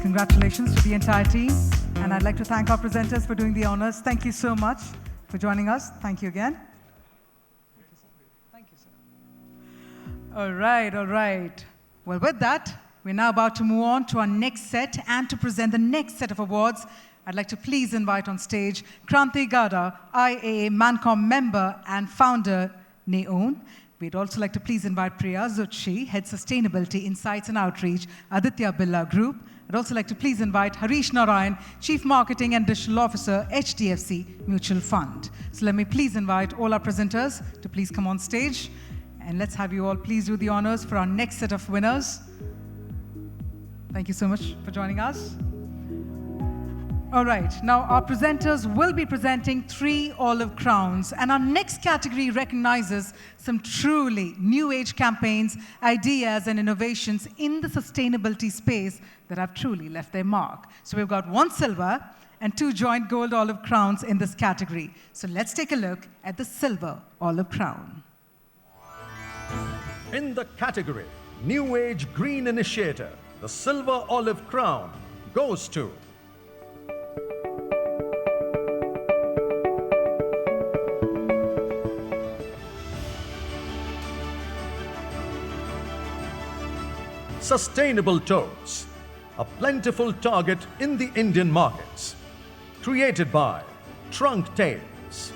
S14: Congratulations to the entire team, and I'd like to thank our presenters for doing the honors. Thank you so much for joining us. Thank you again. Thank you, sir. All right. Well, with that, we're now about to move on to our next set, and to present the next set of awards, I'd like to please invite on stage Kranti Gada, IAA Mancom member and founder, Neon. We'd also like to please invite Priya Zutshi, Head Sustainability, Insights and Outreach, Aditya Birla Group. I'd also like to please invite Harish Narayan, Chief Marketing and Digital Officer, HDFC Mutual Fund. So let me please invite all our presenters to please come on stage, and let's have you all please do the honors for our next set of winners. Thank you so much for joining us. All right, now our presenters will be presenting 3 olive crowns, and our next category recognizes some truly new age campaigns, ideas, and innovations in the sustainability space that have truly left their mark. So we've got 1 silver and 2 joint gold olive crowns in this category. So let's take a look at the silver olive crown.
S22: In the category New Age Green Initiator, the silver olive crown goes to Sustainable Toads, a plentiful target in the Indian markets. Created by Trunk Tales.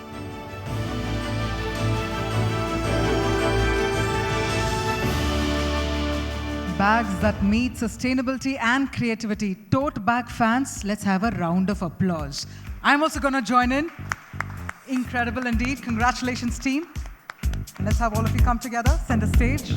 S14: Bags that meet sustainability and creativity. Tote bag fans, let's have a round of applause. I'm also going to join in. Incredible indeed. Congratulations, team. And let's have all of you come together, center stage.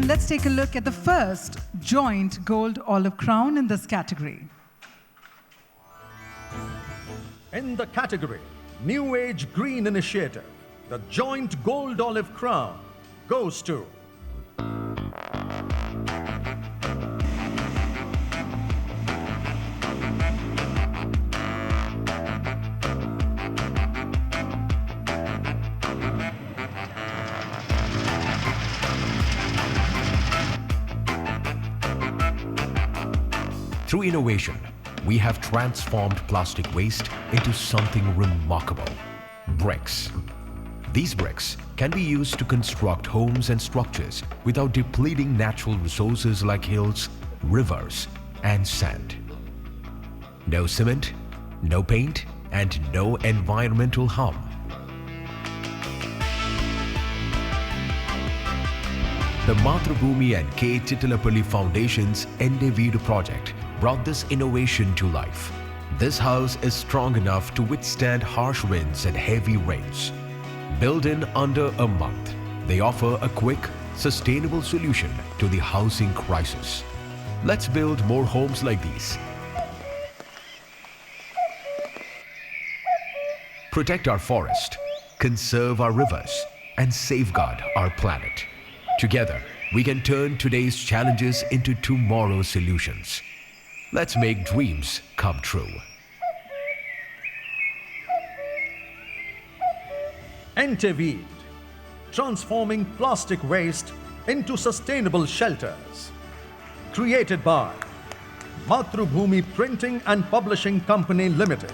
S14: Let's take a look at the first joint gold olive crown in this category.
S22: In the category New Age Green Initiative, the joint gold olive crown goes to
S13: Through innovation, we have transformed plastic waste into something remarkable: bricks. These bricks can be used to construct homes and structures without depleting natural resources like hills, rivers, and sand. No cement, no paint, and no environmental harm. The Mathrubhumi and K. Chittilapalli Foundation's Endeavour project brought this innovation to life. This house is strong enough to withstand harsh winds and heavy rains. Built in under a month, they offer a quick, sustainable solution to the housing crisis. Let's build more homes like these. Protect our forest, conserve our rivers, and safeguard our planet. Together, we can turn today's challenges into tomorrow's solutions. Let's make dreams come true.
S22: Endeavour, transforming plastic waste into sustainable shelters. Created by Mathrubhumi Printing and Publishing Company Limited.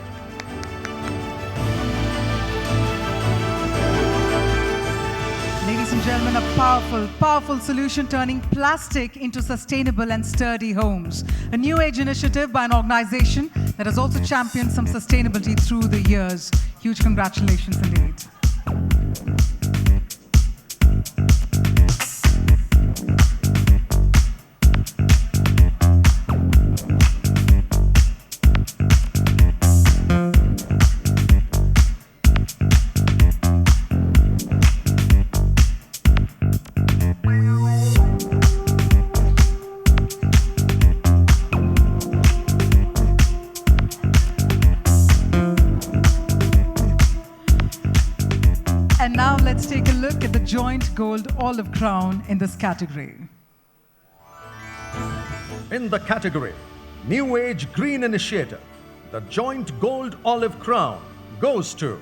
S14: Ladies and gentlemen, a powerful solution turning plastic into sustainable and sturdy homes. A new age initiative by an organization that has also championed some sustainability through the years. Huge congratulations indeed. And now let's take a look at the joint gold olive crown in this category.
S22: In the category New Age Green Initiative, the joint gold olive crown goes to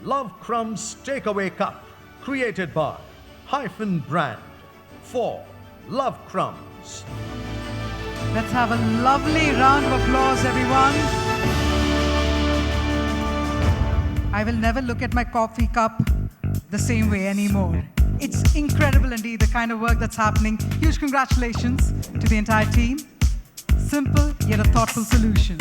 S22: Love Crumbs Takeaway Cup, created by Hyphen Brand for Love Crumbs.
S14: Let's have a lovely round of applause, everyone. I will never look at my coffee cup the same way anymore. It's incredible indeed, the kind of work that's happening. Huge congratulations to the entire team. Simple yet a thoughtful solution.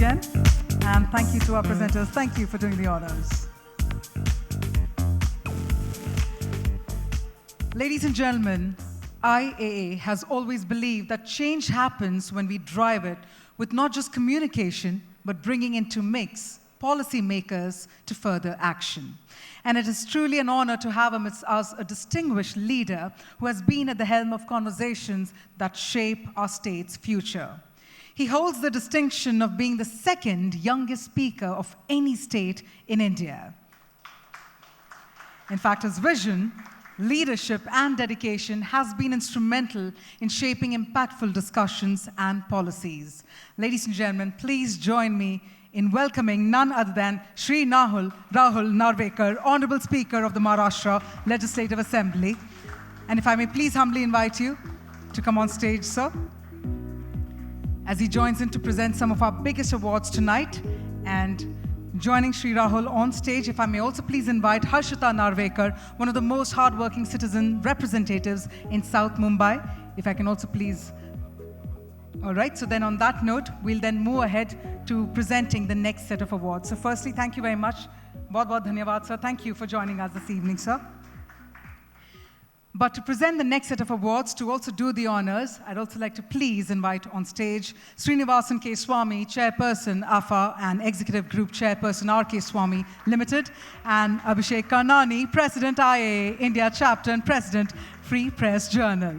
S14: again. And thank you to our presenters. Thank you for doing the honors. Ladies and gentlemen, IAA has always believed that change happens when we drive it with not just communication, but bringing into mix policymakers to further action. And it is truly an honor to have amidst us a distinguished leader who has been at the helm of conversations that shape our state's future. He holds the distinction of being the second youngest speaker of any state in India. In fact, his vision, leadership, and dedication has been instrumental in shaping impactful discussions and policies. Ladies and gentlemen, please join me in welcoming none other than Shri Rahul Narwekar, Honorable Speaker of the Maharashtra Legislative Assembly. And if I may please humbly invite you to come on stage, sir, as he joins in to present some of our biggest awards tonight. And joining Shri Rahul on stage, if I may also please invite Harshita Narwekar, one of the most hardworking citizen representatives in South Mumbai. If I can also please. All right, so then on that note, we'll then move ahead to presenting the next set of awards. So firstly, thank you very much. Bahut bahut dhanyawad, sir. Thank you for joining us this evening, sir. But to present the next set of awards, to also do the honors, I'd also like to please invite on stage Srinivasan K. Swamy, Chairperson, AFA, and Executive Group Chairperson, RK Swamy Limited, and Abhishek Karnani, President, IAA India Chapter, and President, Free Press Journal.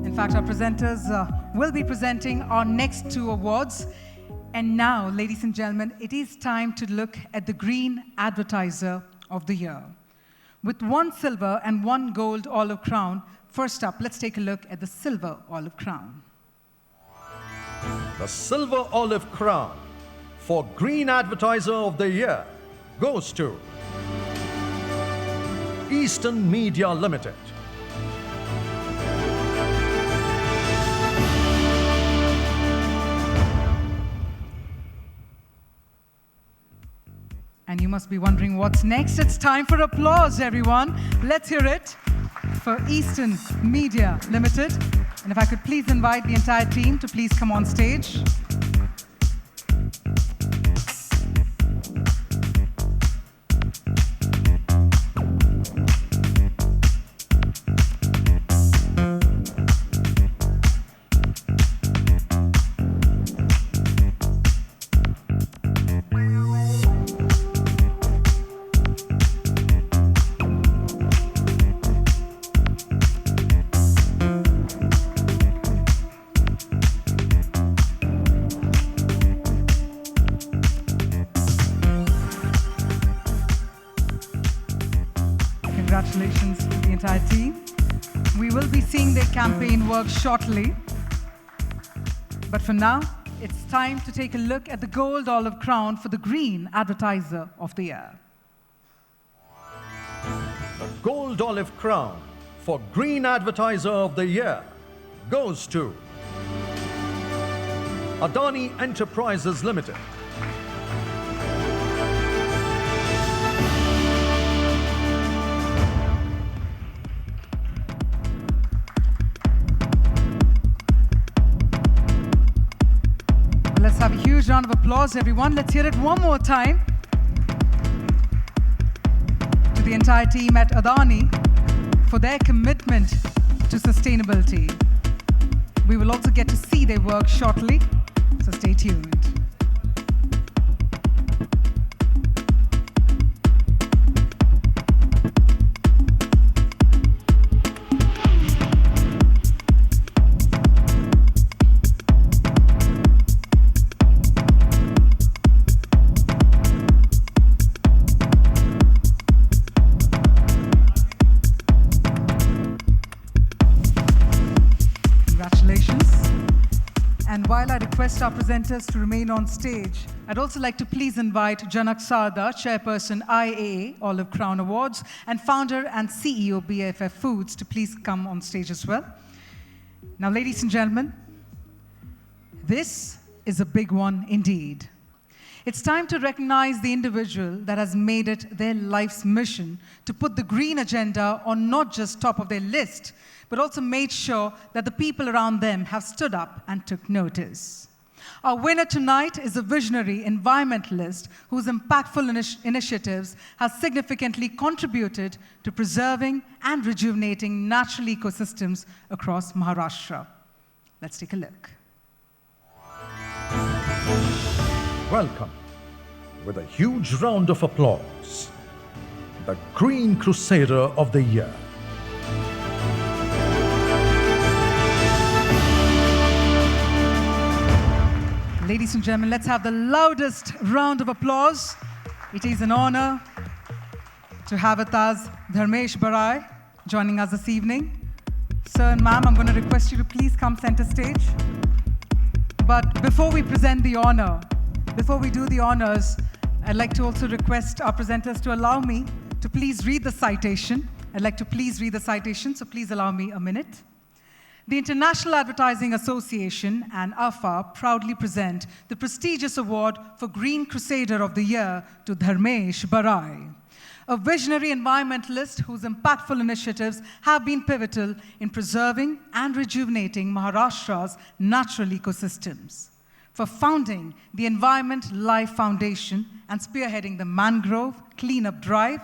S14: In fact, our presenters will be presenting our next two awards. And now, ladies and gentlemen, it is time to look at the Green Advertiser of the Year. With 1 silver and 1 gold olive crown, first up, let's take a look at the silver olive crown.
S22: The Silver Olive Crown for Green Advertiser of the Year goes to Eastern Media Ltd.
S14: And you must be wondering what's next. It's time for applause, everyone. Let's hear it for Eastern Media Ltd. And if I could please invite the entire team to please come on stage. Congratulations to the entire team. We will be seeing their campaign work shortly. But for now, it's time to take a look at the gold olive crown for the Green Advertiser of the Year.
S22: The Gold Olive Crown for Green Advertiser of the Year goes to Adani Enterprises Ltd.
S14: Let's have a huge round of applause, everyone. Let's hear it one more time to the entire team at Adani for their commitment to sustainability. We will also get to see their work shortly, so stay tuned. While I request our presenters to remain on stage, I'd also like to please invite Janak Sarda, Chairperson IAA Olive Crown Awards, and founder and CEO BFF Foods to please come on stage as well. Now, ladies and gentlemen, this is a big one indeed. It's time to recognize the individual that has made it their life's mission to put the green agenda on not just top of their list, but also made sure that the people around them have stood up and took notice. Our winner tonight is a visionary environmentalist whose impactful initiatives have significantly contributed to preserving and rejuvenating natural ecosystems across Maharashtra. Let's take a look.
S22: Welcome, with a huge round of applause, the Green Crusader of the Year.
S14: Ladies and gentlemen, let's have the loudest round of applause. It is an honor to have with us Dharmesh Barai joining us this evening. Sir and ma'am, I'm going to request you to please come center stage. But before we present the honor, before we do the honors, I'd like to also request our presenters to allow me to please read the citation. I'd like to please read the citation, so please allow me a minute. The International Advertising Association and AFA proudly present the prestigious award for Green Crusader of the Year to Dharmesh Barai, a visionary environmentalist whose impactful initiatives have been pivotal in preserving and rejuvenating Maharashtra's natural ecosystems, for founding the Environment Life Foundation and spearheading the Mangrove Cleanup Drive,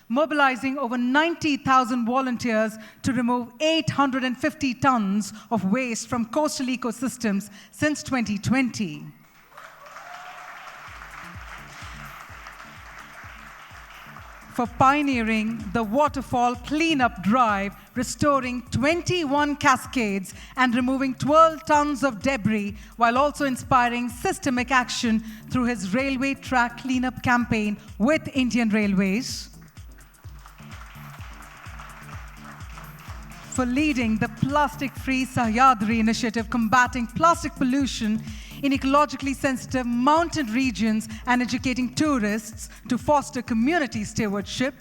S14: mobilizing over 90,000 volunteers to remove 850 tons of waste from coastal ecosystems since 2020. For pioneering the Waterfall Cleanup Drive, restoring 21 cascades and removing 12 tons of debris, while also inspiring systemic action through his railway track cleanup campaign with Indian Railways. For leading the plastic-free Sahyadri initiative, combating plastic pollution in ecologically sensitive mountain regions and educating tourists to foster community stewardship.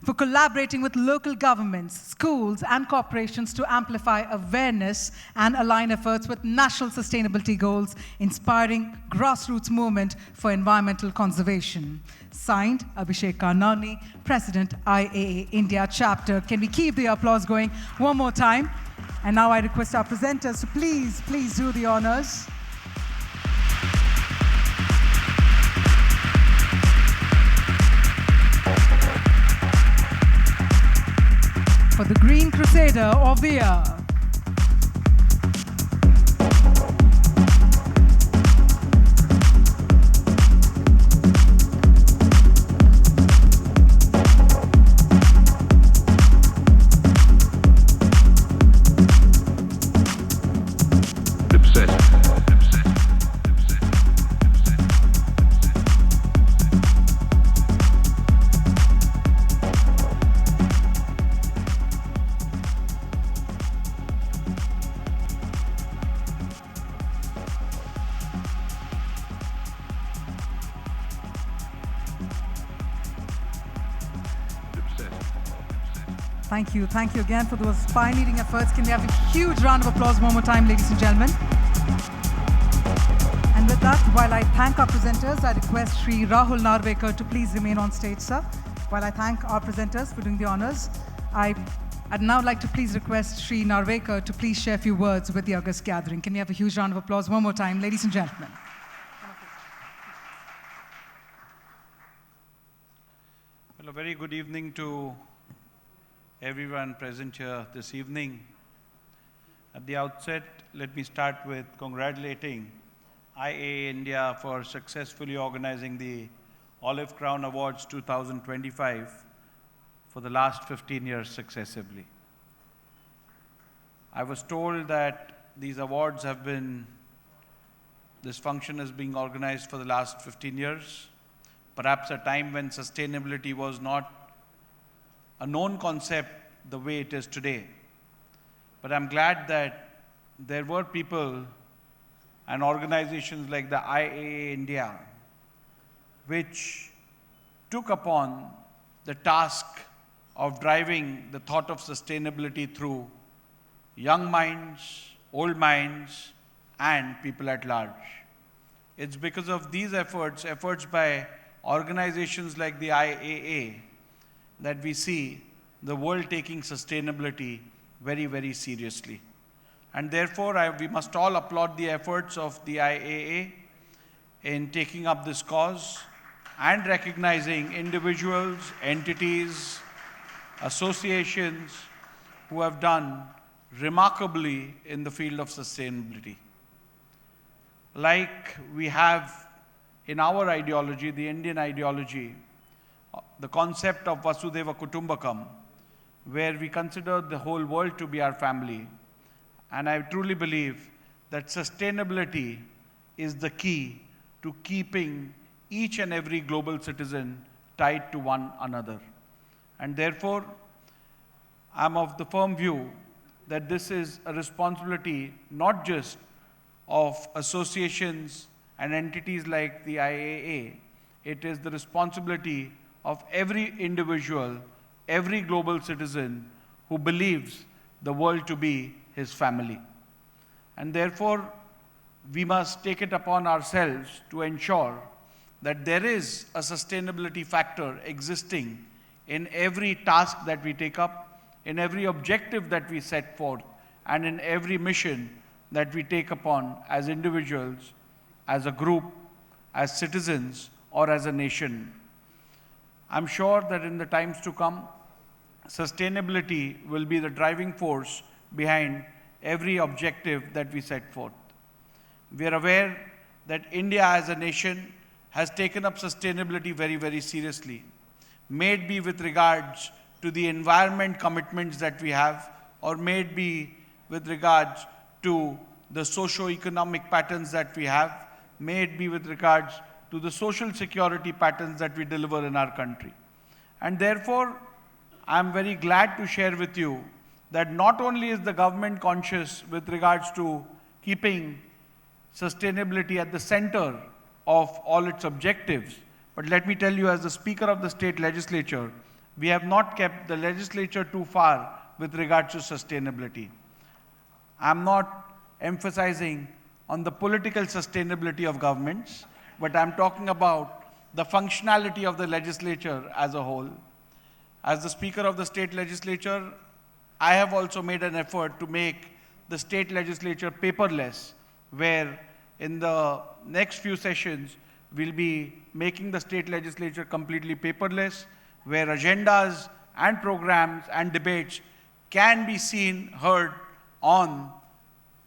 S14: For collaborating with local governments, schools, and corporations to amplify awareness and align efforts with national sustainability goals, inspiring grassroots movement for environmental conservation. Signed, Abhishek Karnani, President, IAA India Chapter. Can we keep the applause going one more time? And now I request our presenters to please do the honors. For the Green Crusader of the Year. Thank you again for those pioneering efforts. Can we have a huge round of applause one more time, ladies and gentlemen? And with that, while I thank our presenters, I request Shri Rahul Narwekar to please remain on stage, sir. While I thank our presenters for doing the honors, I'd now like to please request Shri Narwekar to please share a few words with the August gathering. Can we have a huge round of applause one more time, ladies and gentlemen?
S15: Well, a very good evening to everyone present here this evening. At the outset, let me start with congratulating IAA India for successfully organizing the Olive Crown Awards 2025 for the last 15 years successively. I was told that these awards this function is being organized for the last 15 years, perhaps a time when sustainability was not a known concept the way it is today. But I'm glad that there were people and organizations like the IAA India which took upon the task of driving the thought of sustainability through young minds, old minds, and people at large. It's because of these efforts by organizations like the IAA, that we see the world taking sustainability very, very seriously. And therefore, we must all applaud the efforts of the IAA in taking up this cause and recognizing individuals, entities, associations who have done remarkably in the field of sustainability. Like we have in our ideology, the Indian ideology, the concept of Vasudhaiva Kutumbakam, where we consider the whole world to be our family. And I truly believe that sustainability is the key to keeping each and every global citizen tied to one another. And therefore, I'm of the firm view that this is a responsibility not just of associations and entities like the IAA, it is the responsibility of every individual, every global citizen who believes the world to be his family. And therefore, we must take it upon ourselves to ensure that there is a sustainability factor existing in every task that we take up, in every objective that we set forth, and in every mission that we take upon as individuals, as a group, as citizens, or as a nation. I'm sure that in the times to come, sustainability will be the driving force behind every objective that we set forth. We are aware that India as a nation has taken up sustainability very, very seriously. May it be with regards to the environment commitments that we have, or may it be with regards to the socio-economic patterns that we have, may it be with regards to the social security patterns that we deliver in our country. And therefore, I'm very glad to share with you that not only is the government conscious with regards to keeping sustainability at the center of all its objectives, but let me tell you, as the Speaker of the State Legislature, we have not kept the legislature too far with regards to sustainability. I'm not emphasizing on the political sustainability of governments, but I'm talking about the functionality of the legislature as a whole. As the Speaker of the State Legislature, I have also made an effort to make the state legislature paperless, where in the next few sessions, we'll be making the state legislature completely paperless, where agendas and programs and debates can be seen, heard on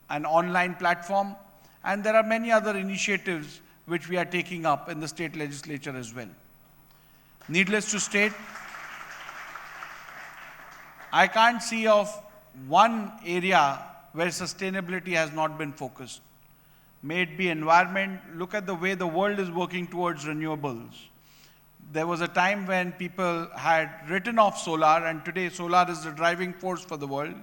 S15: an online platform. And there are many other initiatives which we are taking up in the state legislature as well. Needless to state, I can't see of one area where sustainability has not been focused. May it be environment. Look at the way the world is working towards renewables. There was a time when people had written off solar, and today solar is the driving force for the world.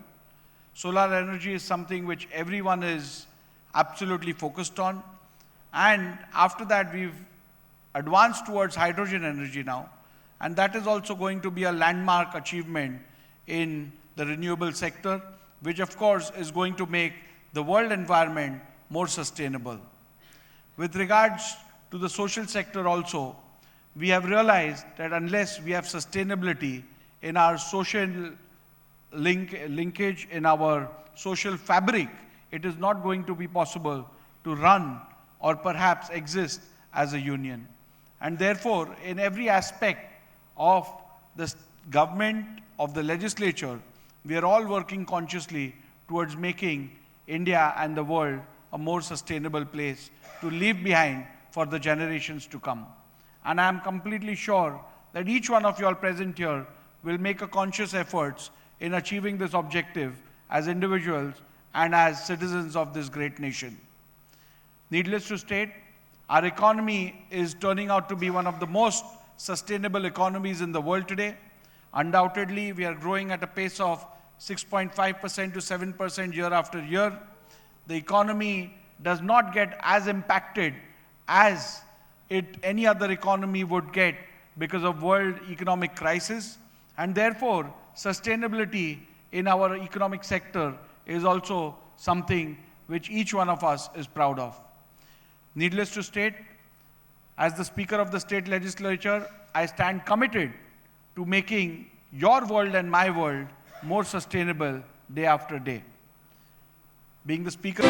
S15: Solar energy is something which everyone is absolutely focused on. And after that, we've advanced towards hydrogen energy now. And that is also going to be a landmark achievement in the renewable sector, which of course is going to make the world environment more sustainable. With regards to the social sector also, we have realized that unless we have sustainability in our social linkage, in our social fabric, it is not going to be possible to run or perhaps exist as a union. And therefore, in every aspect of the government, of the legislature, we are all working consciously towards making India and the world a more sustainable place to leave behind for the generations to come. And I am completely sure that each one of you all present here will make a conscious effort in achieving this objective as individuals and as citizens of this great nation. Needless to state, our economy is turning out to be one of the most sustainable economies in the world today. Undoubtedly, we are growing at a pace of 6.5% to 7% year after year. The economy does not get as impacted as any other economy would get because of world economic crisis. And therefore, sustainability in our economic sector is also something which each one of us is proud of. Needless to state, as the Speaker of the State Legislature, I stand committed to making your world and my world more sustainable day after day. Being the Speaker...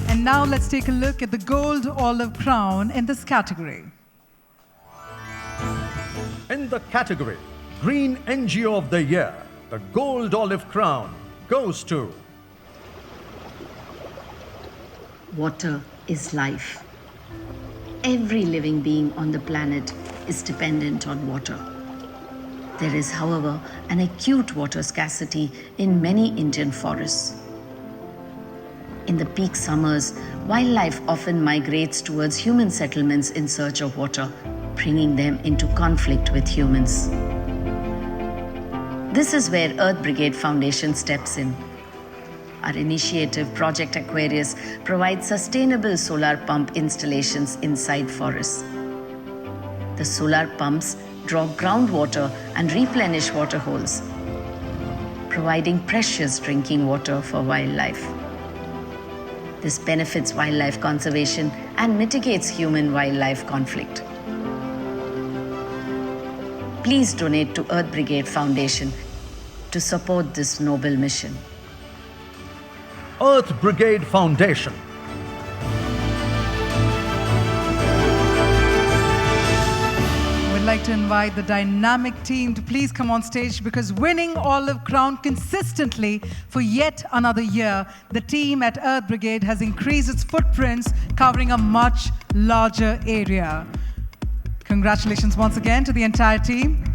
S14: And now let's take a look at the Gold Olive Crown in this category.
S22: the category Green NGO of the Year, the Gold Olive Crown goes to
S16: Water is life. Every living being on the planet is dependent on water. There is, however, an acute water scarcity in many Indian forests. In the peak summers, wildlife often migrates towards human settlements in search of water, bringing them into conflict with humans. This is where Earth Brigade Foundation steps in. Our initiative, Project Aquarius, provides sustainable solar pump installations inside forests. The solar pumps draw groundwater and replenish water holes, providing precious drinking water for wildlife. This benefits wildlife conservation and mitigates human-wildlife conflict. Please donate to Earth Brigade Foundation to support this noble mission.
S22: Earth Brigade Foundation.
S14: I'd like to invite the dynamic team to please come on stage, because winning Olive Crown consistently for yet another year, the team at Earth Brigade has increased its footprints, covering a much larger area. Congratulations once again to the entire team.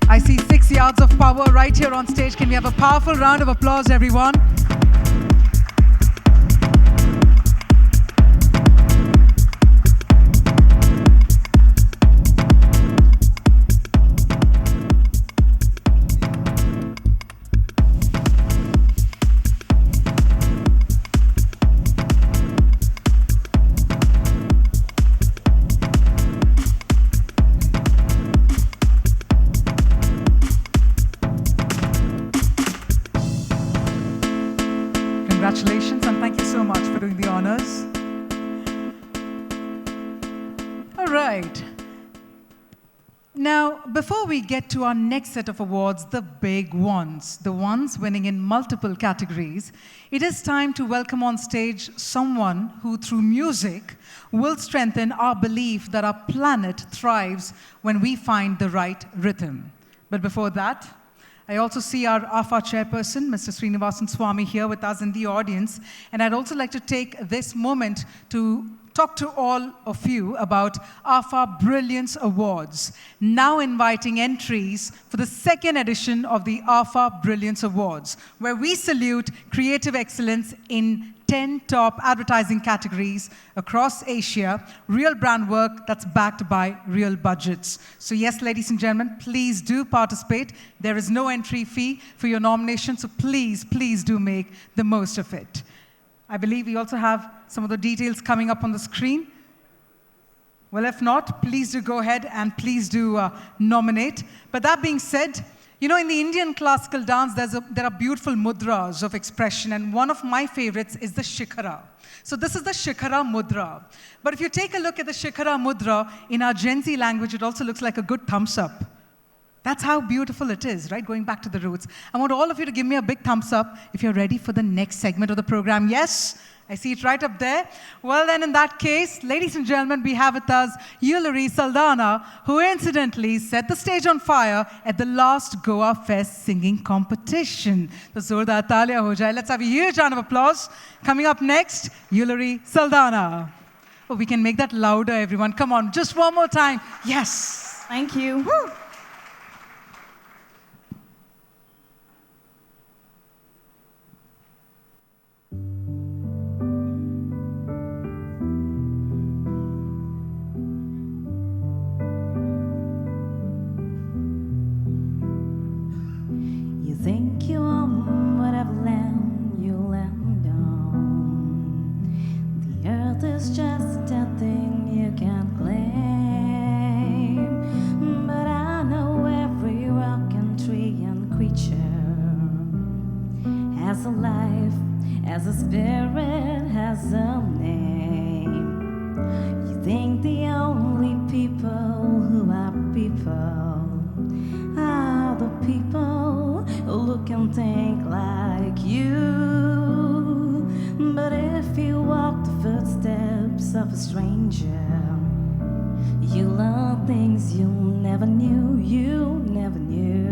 S14: I see 6 yards of power right here on stage. Can we have a powerful round of applause, everyone? Congratulations, and thank you so much for doing the honors. All right. Now, before we get to our next set of awards, the big ones, the ones winning in multiple categories, it is time to welcome on stage someone who, through music, will strengthen our belief that our planet thrives when we find the right rhythm. But before that, I also see our AFA chairperson, Mr. Swamy, here with us in the audience. And I'd also like to take this moment to talk to all of you about AFA Brilliance Awards, now inviting entries for the second edition of the AFA Brilliance Awards, where we salute creative excellence in 10 top advertising categories across Asia, real brand work that's backed by real budgets. So yes, ladies and gentlemen, please do participate. There is no entry fee for your nomination, so please, please do make the most of it. I believe we also have some of the details coming up on the screen. Well, if not, please do go ahead and please do nominate. But that being said, you know, in the Indian classical dance, there are beautiful mudras of expression, and one of my favorites is the Shikhara. So this is the Shikhara mudra. But if you take a look at the Shikhara mudra, in our Gen Z language, it also looks like a good thumbs up. That's how beautiful it is, right? Going back to the roots. I want all of you to give me a big thumbs up if you're ready for the next segment of the program. Yes? I see it right up there. Well, then in that case, ladies and gentlemen, we have with us Ulari Saldana, who incidentally set the stage on fire at the last Goa Fest singing competition. So Zordar Talia ho jaye. Let's have a huge round of applause. Coming up next, Ulari Saldana. Oh, we can make that louder, everyone. Come on, just one more time. Yes.
S17: Thank you.
S14: Woo.
S17: Think you own whatever land you land on. The earth is just a thing you can't claim. But I know every rock and tree and creature has a life, as a spirit has a name. You think the only people who are people are the people who look and think like you. But if you walk the footsteps of a stranger, you learn things you never knew, never knew.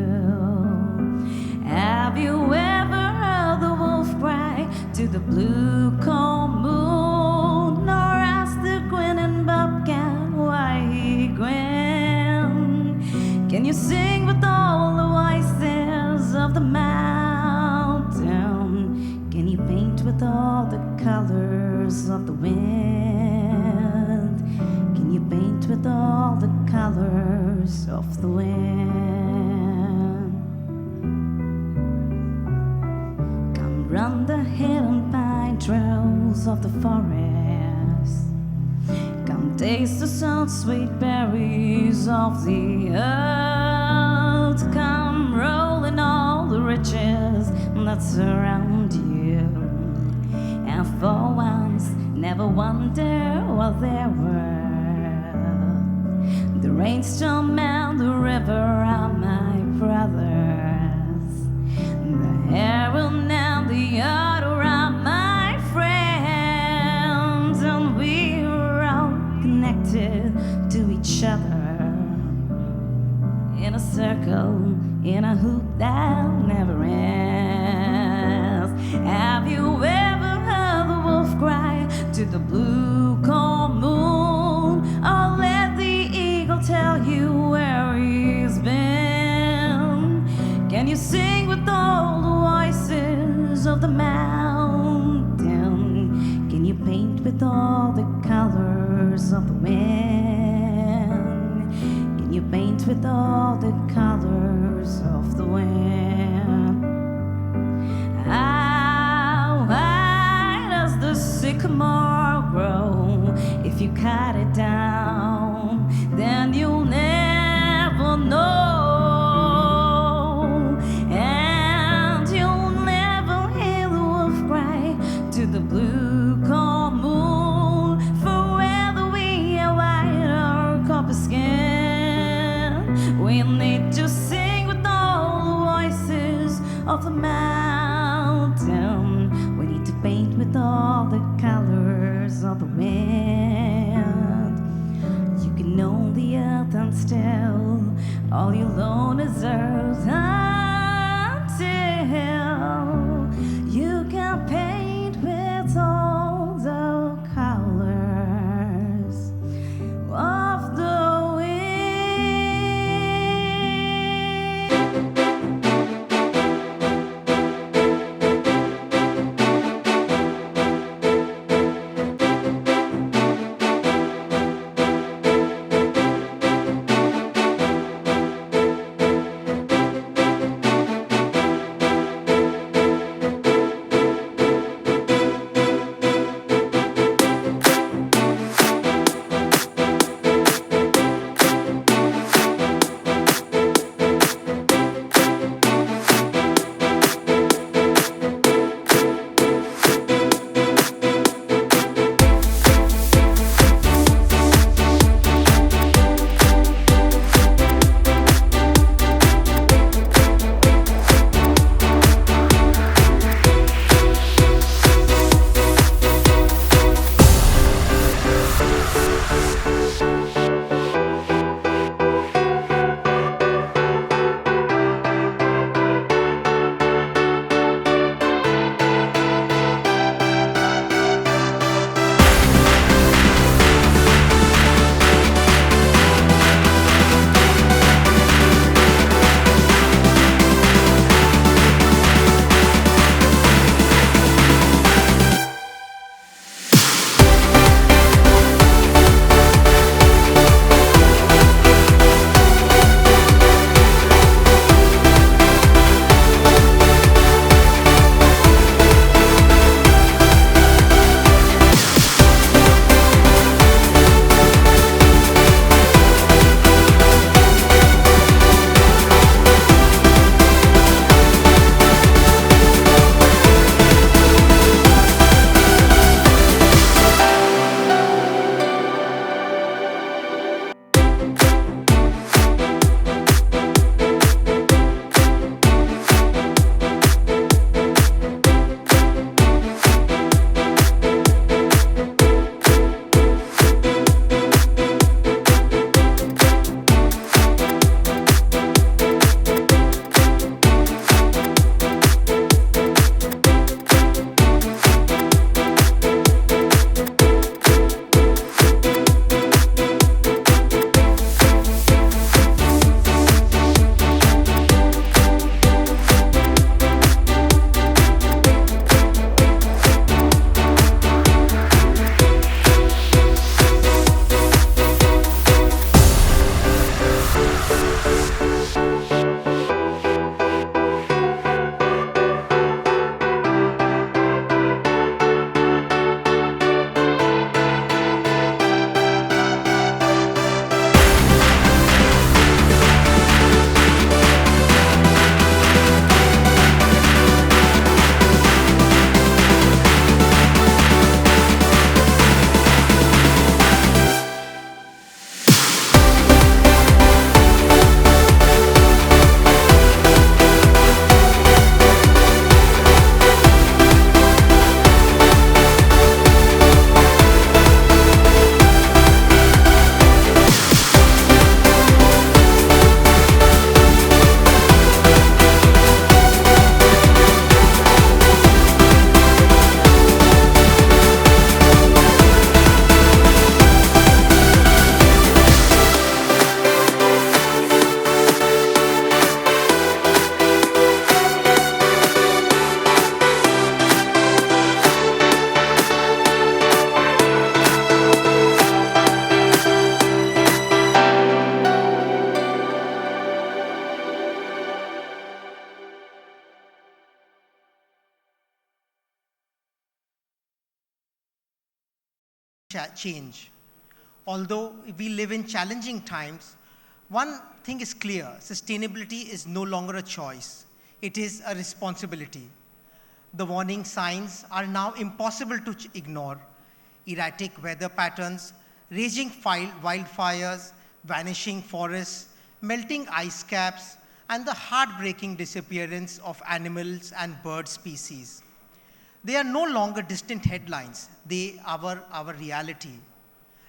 S17: Have you ever heard the wolf cry to the blue calm moon, or asked the grinning bobcat why he grinned? Can you sing with all the voices of the mountain? Can you paint with all the colors of the wind? Can you paint with all the colors of the wind? Come run the hidden pine trails of the forest. Come taste the salt sweet berries of the earth. Come roll in all the riches that surround you, and for once never wonder what there were. The rainstorm and the river are my brothers. The heron and the otter are my friends, and we're all connected to each other in a circle, in a hoop that never ends. Have you ever heard the wolf cry to the blue calm moon, or let the eagle tell you where he's been? Can you sing with all the voices of the mountain? Can you paint with all the colors of the wind? Can you paint with all the colors of the wind? How high does the sycamore grow? If you cut it down, then you'll never know, and you'll never hear the wolf cry to the blue calm moon. For whether we are white or copper skin, we need to sing with all the voices of the mountain. We need to paint with all the colors of the wind. You can own the earth and still all you own is earth, until you can paint with all the colors of the wind.
S18: change. Although we live in challenging times, one thing is clear: sustainability is no longer a choice. It is a responsibility. The warning signs are now impossible to ignore. Erratic weather patterns, raging wildfires, vanishing forests, melting ice caps, and the heartbreaking disappearance of animals and bird species. They are no longer distant headlines. They are our reality.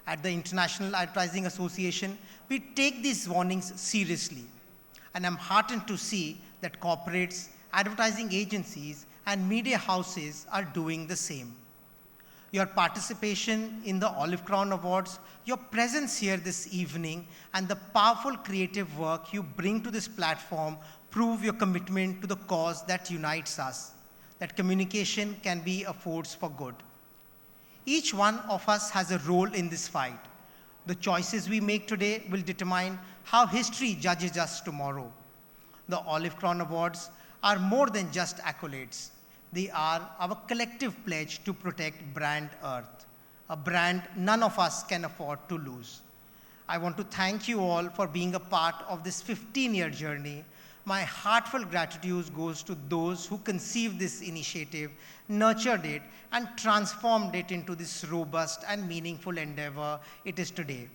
S18: At the International Advertising Association, we take these warnings seriously. And I'm heartened to see that corporates, advertising agencies, and media houses are doing the same. Your participation in the Olive Crown Awards, your presence here this evening, and the powerful creative work you bring to this platform prove your commitment to the cause that unites us, that communication can be a force for good. Each one of us has a role in this fight. The choices we make today will determine how history judges us tomorrow. The Olive Crown Awards are more than just accolades. They are our collective pledge to protect brand Earth, a brand none of us can afford to lose. I want to thank you all for being a part of this 15-year journey. My heartfelt gratitude goes to those who conceived this initiative, nurtured it, and transformed it into this robust and meaningful endeavor it is today.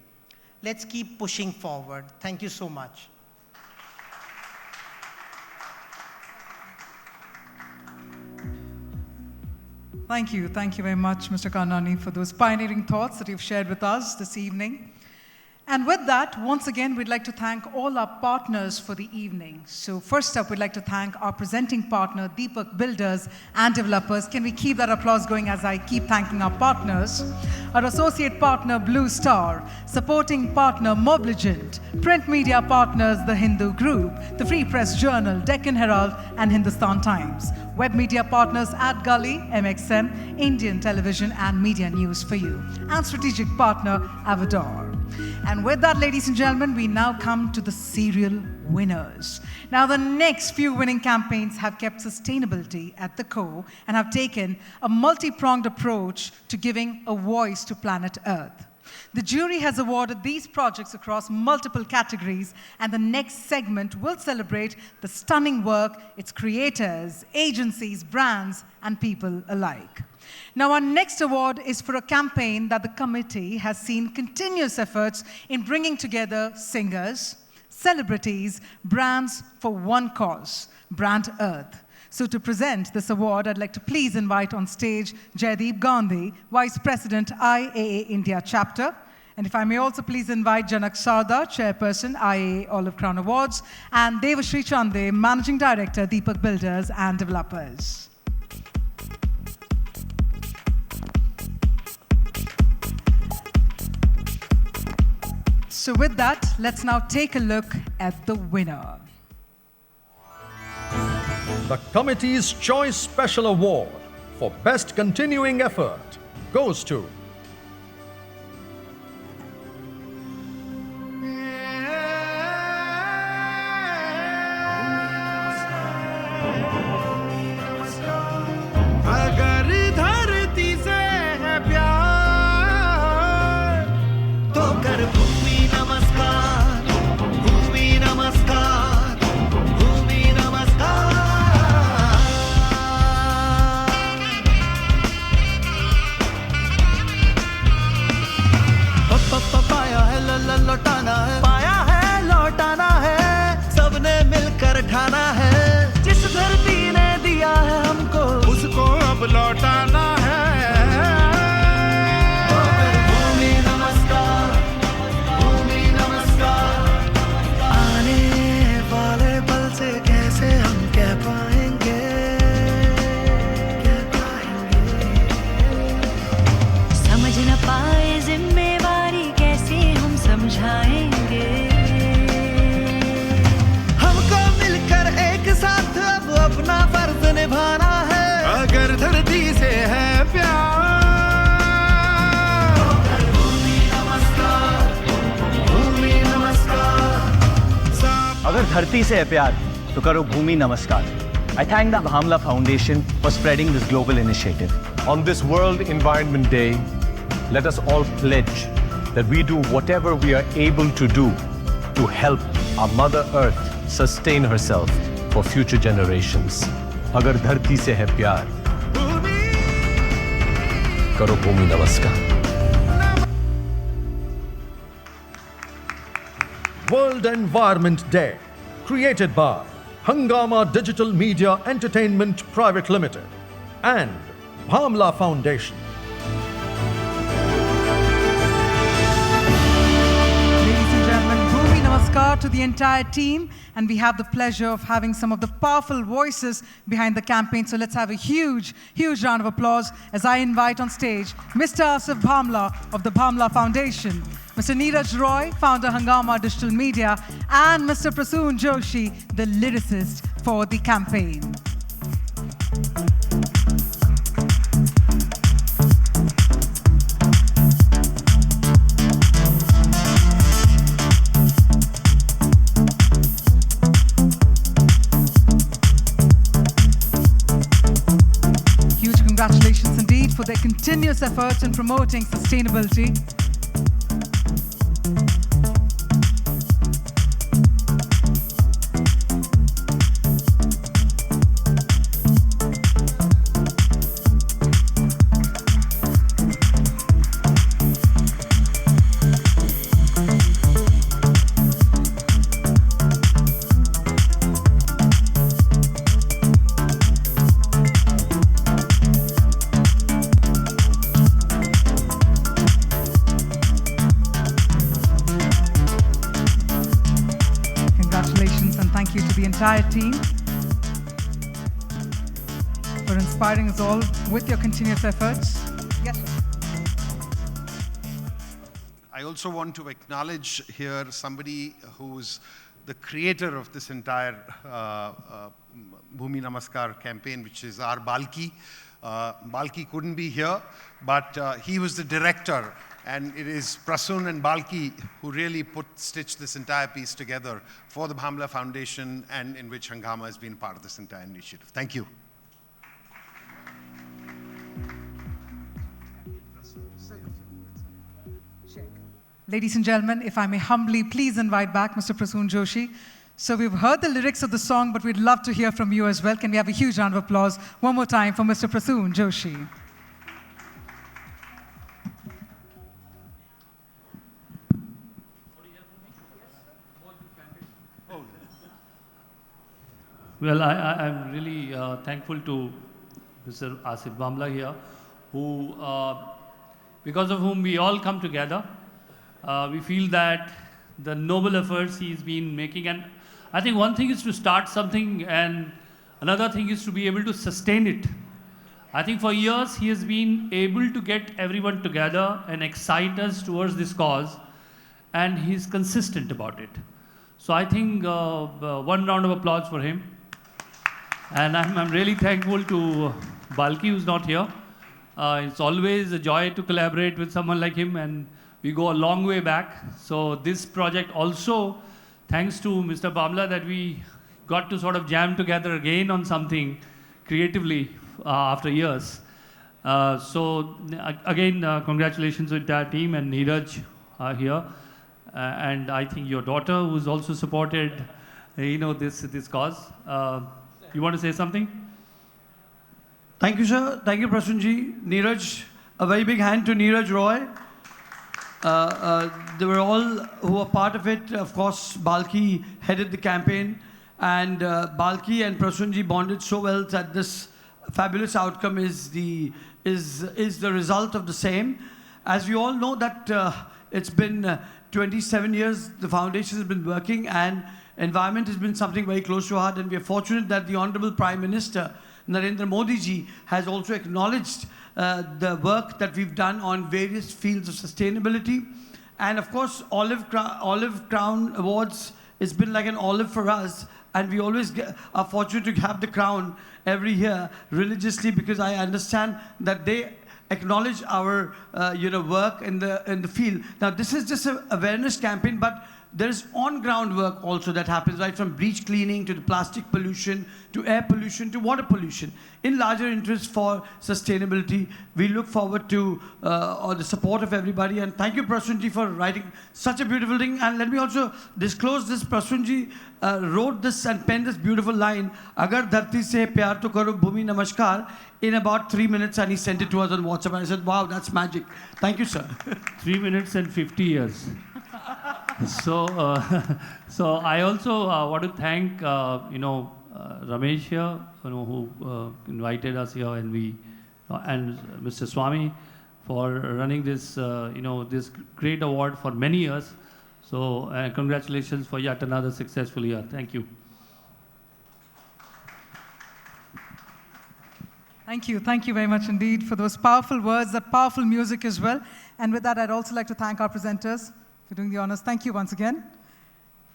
S18: Let's keep pushing forward. Thank you so much.
S14: Thank you very much, Mr. Karnani, for those pioneering thoughts that you've shared with us this evening. And with that, once again, we'd like to thank all our partners for the evening. So first up, we'd like to thank our presenting partner, Deepak Builders and Developers. Can we keep that applause going as I keep thanking our partners? Our associate partner, Blue Star, supporting partner, Mobligent, print media partners, The Hindu Group, the Free Press Journal, Deccan Herald, and Hindustan Times. Web media partners, AdGully, MXM, Indian Television, and Media News for You. And strategic partner, Avador. And with that, ladies and gentlemen, we now come to the serial winners. Now, the next few winning campaigns have kept sustainability at the core and have taken a multi-pronged approach to giving a voice to planet Earth. The jury has awarded these projects across multiple categories, and the next segment will celebrate the stunning work its creators, agencies, brands, and people alike. Now, our next award is for a campaign that the committee has seen continuous efforts in bringing together singers, celebrities, brands for one cause, Brand Earth. So to present this award, I'd like to please invite on stage Jaideep Gandhi, Vice President, IAA India Chapter. And if I may also please invite Janak Sarda, Chairperson, IAA Olive Crown Awards, and Devashri Chande, Managing Director, Deepak Builders and Developers. So with that, let's now take a look at the winner.
S22: The committee's Choice Special Award for Best Continuing Effort goes to
S2: पाया है लौटाना है सबने मिलकर ठाना है जिस धरती ने दिया है हमको उसको अब लौटाना है भूमि नमस्कार आने वाले पल से कैसे हम कह पाएंगे
S17: समझ न पाए जिम्मेवारी समझाएंगे
S2: हमको मिलकर एक साथ अब अपना फर्ज निभाना है अगर धरती से है प्यार भूमि नमस्कार
S19: अगर धरती से है प्यार तो करो भूमि नमस्कार. I thank the Bhamla Foundation for spreading this global initiative.
S23: On this World Environment Day,
S1: let us all pledge that we do whatever we are able to do to help our Mother Earth sustain herself for future generations. अगर धरती से है प्यार, करो भूमि नमस्कार.
S22: World Environment Day, created by Hungama Digital Media Entertainment Private Limited and Bhamla Foundation.
S14: Ladies and gentlemen, Bhumi Namaskar to the entire team, and we have the pleasure of having some of the powerful voices behind the campaign. So let's have a huge, huge round of applause as I invite on stage Mr. Asif Bhamla of the Bhamla Foundation, Mr. Neeraj Roy, founder Hungama Digital Media, and Mr. Prasoon Joshi, the lyricist for the campaign. Huge congratulations indeed for their continuous efforts in promoting sustainability. Entire team for inspiring us all with your continuous efforts. Yes, sir.
S5: I also want to acknowledge here somebody who's the creator of this entire Bhumi Namaskar campaign, which is our Balki. Balki couldn't be here, but he was the director. And it is Prasoon and Balki who really stitched this entire piece together for the Bhamla Foundation, and in which Hungama has been part of this entire initiative. Thank you.
S14: Ladies and gentlemen, if I may humbly please invite back Mr. Prasoon Joshi. So we've heard the lyrics of the song, but we'd love to hear from you as well. Can we have a huge round of applause one more time for Mr. Prasoon Joshi?
S23: Well, I'm really thankful to Mr. Asif Bhamla here, who, because of whom we all come together. We feel that the noble efforts he's been making, and I think one thing is to start something and another thing is to be able to sustain it. I think for years he has been able to get everyone together and excite us towards this cause, and he's consistent about it. So I think one round of applause for him. And I'm really thankful to Balki, who's not here. It's always a joy to collaborate with someone like him, and we go a long way back. So this project also, thanks to Mr. Bhamla, that we got to sort of jam together again on something creatively after years. So again, congratulations to the entire team and Neeraj here. And I think your daughter, who's also supported, this cause. You want to say something?
S24: Thank you, sir. Thank you, Prasoonji. Neeraj, a very big hand to Neeraj Roy. They were all who were part of it. Of course, Balki headed the campaign, and Balki and Prasoonji bonded so well that this fabulous outcome is the result of the same. As we all know that it's been 27 years the foundation has been working, and environment has been something very close to heart, and we are fortunate that the Honorable Prime Minister Narendra Modi ji has also acknowledged the work that we've done on various fields of sustainability. And of course, Olive Crown Awards has been like an olive for us, and we always are fortunate to have the crown every year religiously, because I understand that they acknowledge our work in the field. Now, this is just an awareness campaign, but there is on-ground work also that happens, right from beach cleaning to the plastic pollution, to air pollution, to water pollution. In larger interest for sustainability, we look forward to the support of everybody. And thank you, Prasunji, for writing such a beautiful thing. And let me also disclose this. Prasunji wrote this and penned this beautiful line, Agar dharti se pyar to karo bhumi namaskar, in about 3 minutes, and he sent it to us on WhatsApp. And I said, wow, that's magic. Thank you, sir.
S23: 3 minutes and 50 years. So I also want to thank, Ramesh here, who invited us here, and Mr. Swamy for running this, this great award for many years. So congratulations for yet another successful year. Thank you.
S14: Thank you very much indeed for those powerful words, that powerful music as well. And with that, I'd also like to thank our presenters for doing the honors. Thank you once again.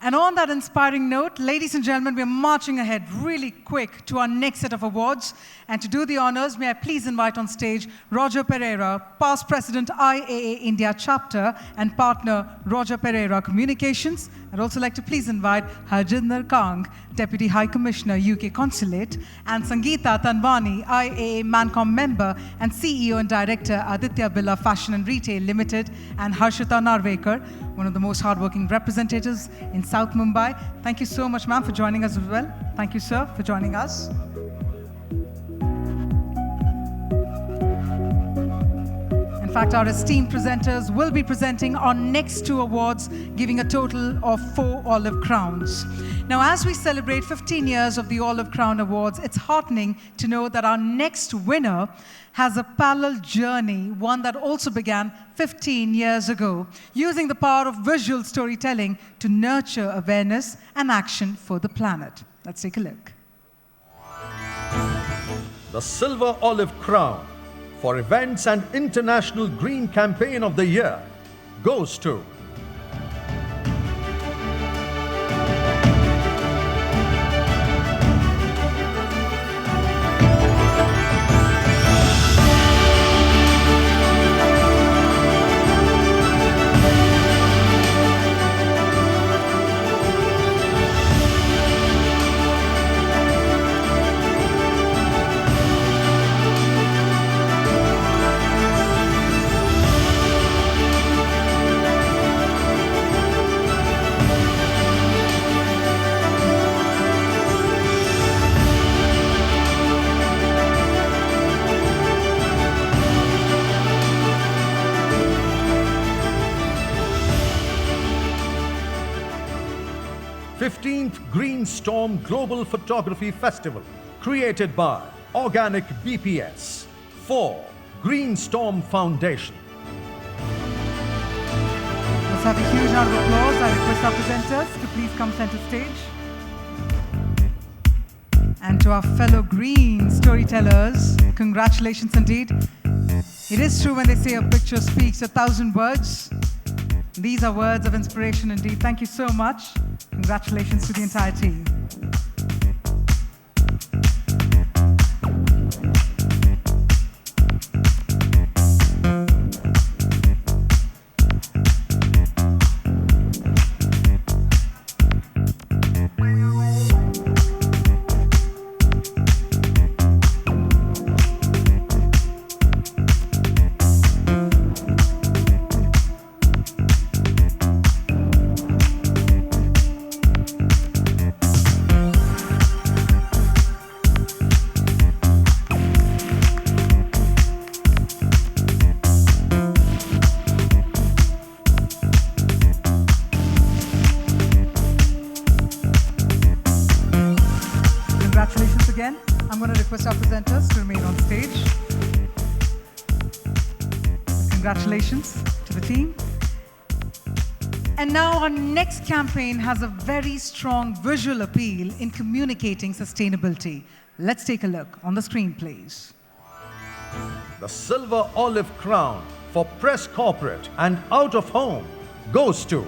S14: And on that inspiring note, ladies and gentlemen, we're marching ahead really quick to our next set of awards. And to do the honors, may I please invite on stage Roger Pereira, past President IAA India Chapter and partner Roger Pereira Communications. I'd also like to please invite Harjinder Kang, Deputy High Commissioner, UK Consulate, and Sangeeta Tanwani, IAA Mancom member and CEO and Director, Aditya Birla Fashion and Retail Limited, and Harshita Narwekar, one of the most hardworking representatives in South Mumbai. Thank you so much, ma'am, for joining us as well. Thank you, sir, for joining us. In fact, our esteemed presenters will be presenting our next 2 awards, giving a total of 4 Olive Crowns. Now, as we celebrate 15 years of the Olive Crown Awards, it's heartening to know that our next winner has a parallel journey, one that also began 15 years ago, using the power of visual storytelling to nurture awareness and action for the planet. Let's take a look.
S22: The Silver Olive Crown for Events and International Green Campaign of the Year goes to Green Storm Global Photography Festival, created by Organic BPS for Green Storm Foundation.
S14: Let's have a huge round of applause. I request our presenters to please come center stage. And to our fellow green storytellers, congratulations indeed. It is true when they say a picture speaks 1,000 words. These are words of inspiration indeed. Thank you so much. Congratulations to the entire team. Congratulations to the team. And now our next campaign has a very strong visual appeal in communicating sustainability. Let's take a look on the screen, please.
S22: The Silver Olive Crown for Press Corporate and Out of Home goes to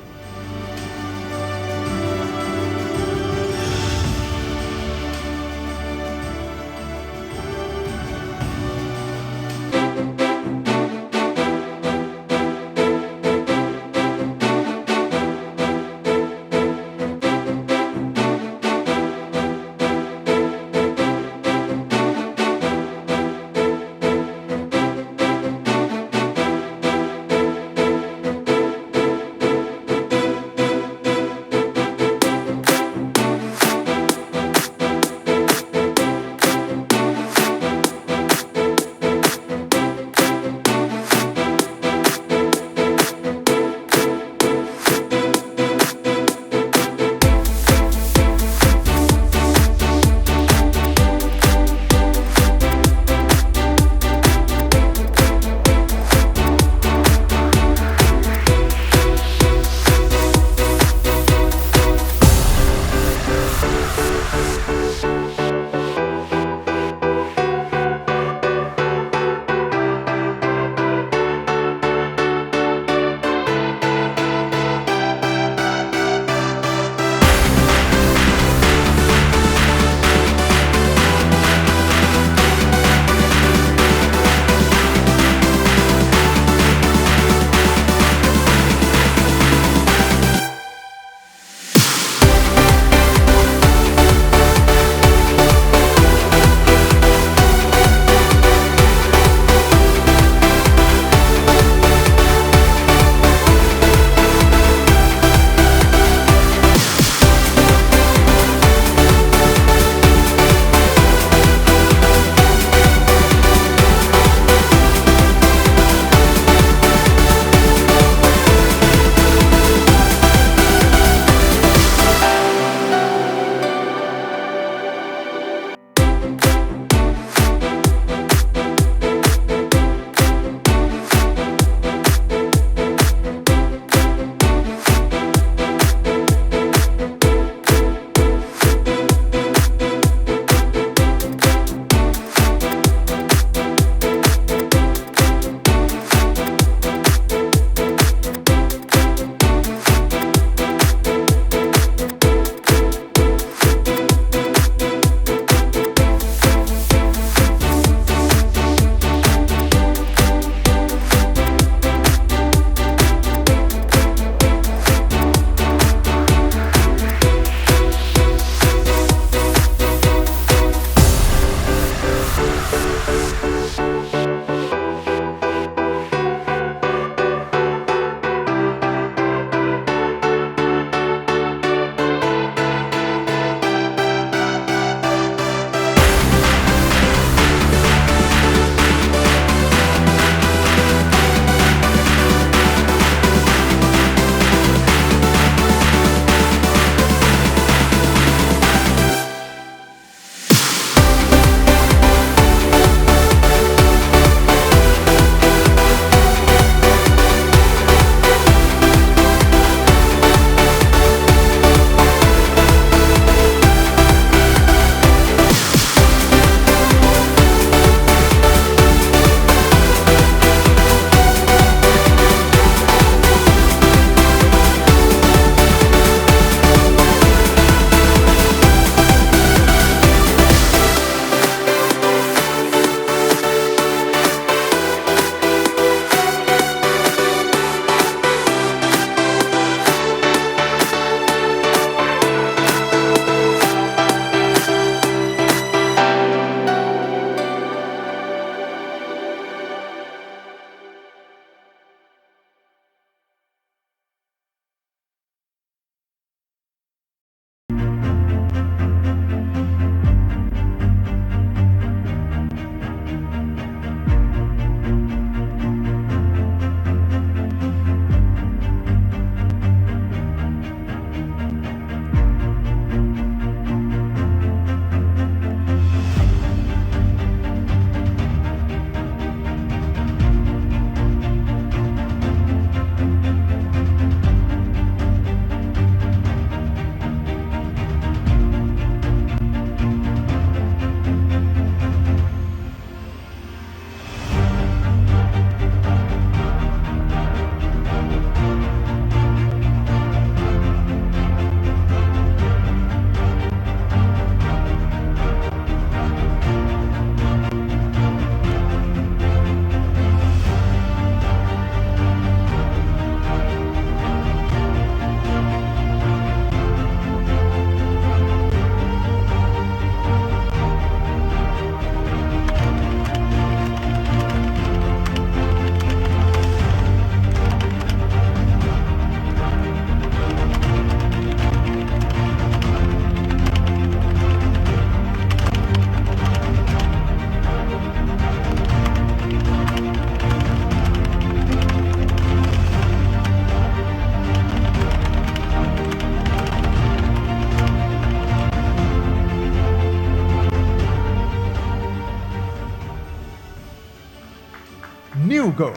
S22: New Go,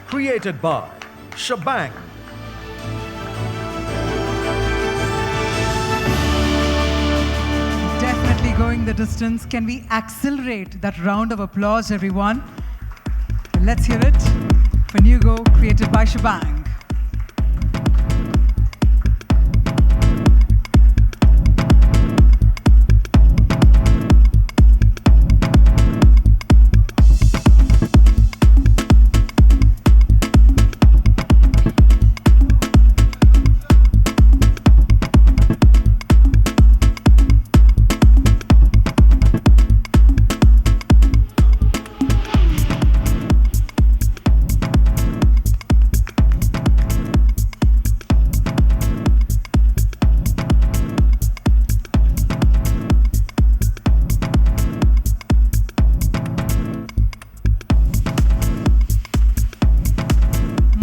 S22: created by Shebang.
S14: Definitely going the distance. Can we accelerate that round of applause, everyone? Let's hear it for New Go, created by Shebang.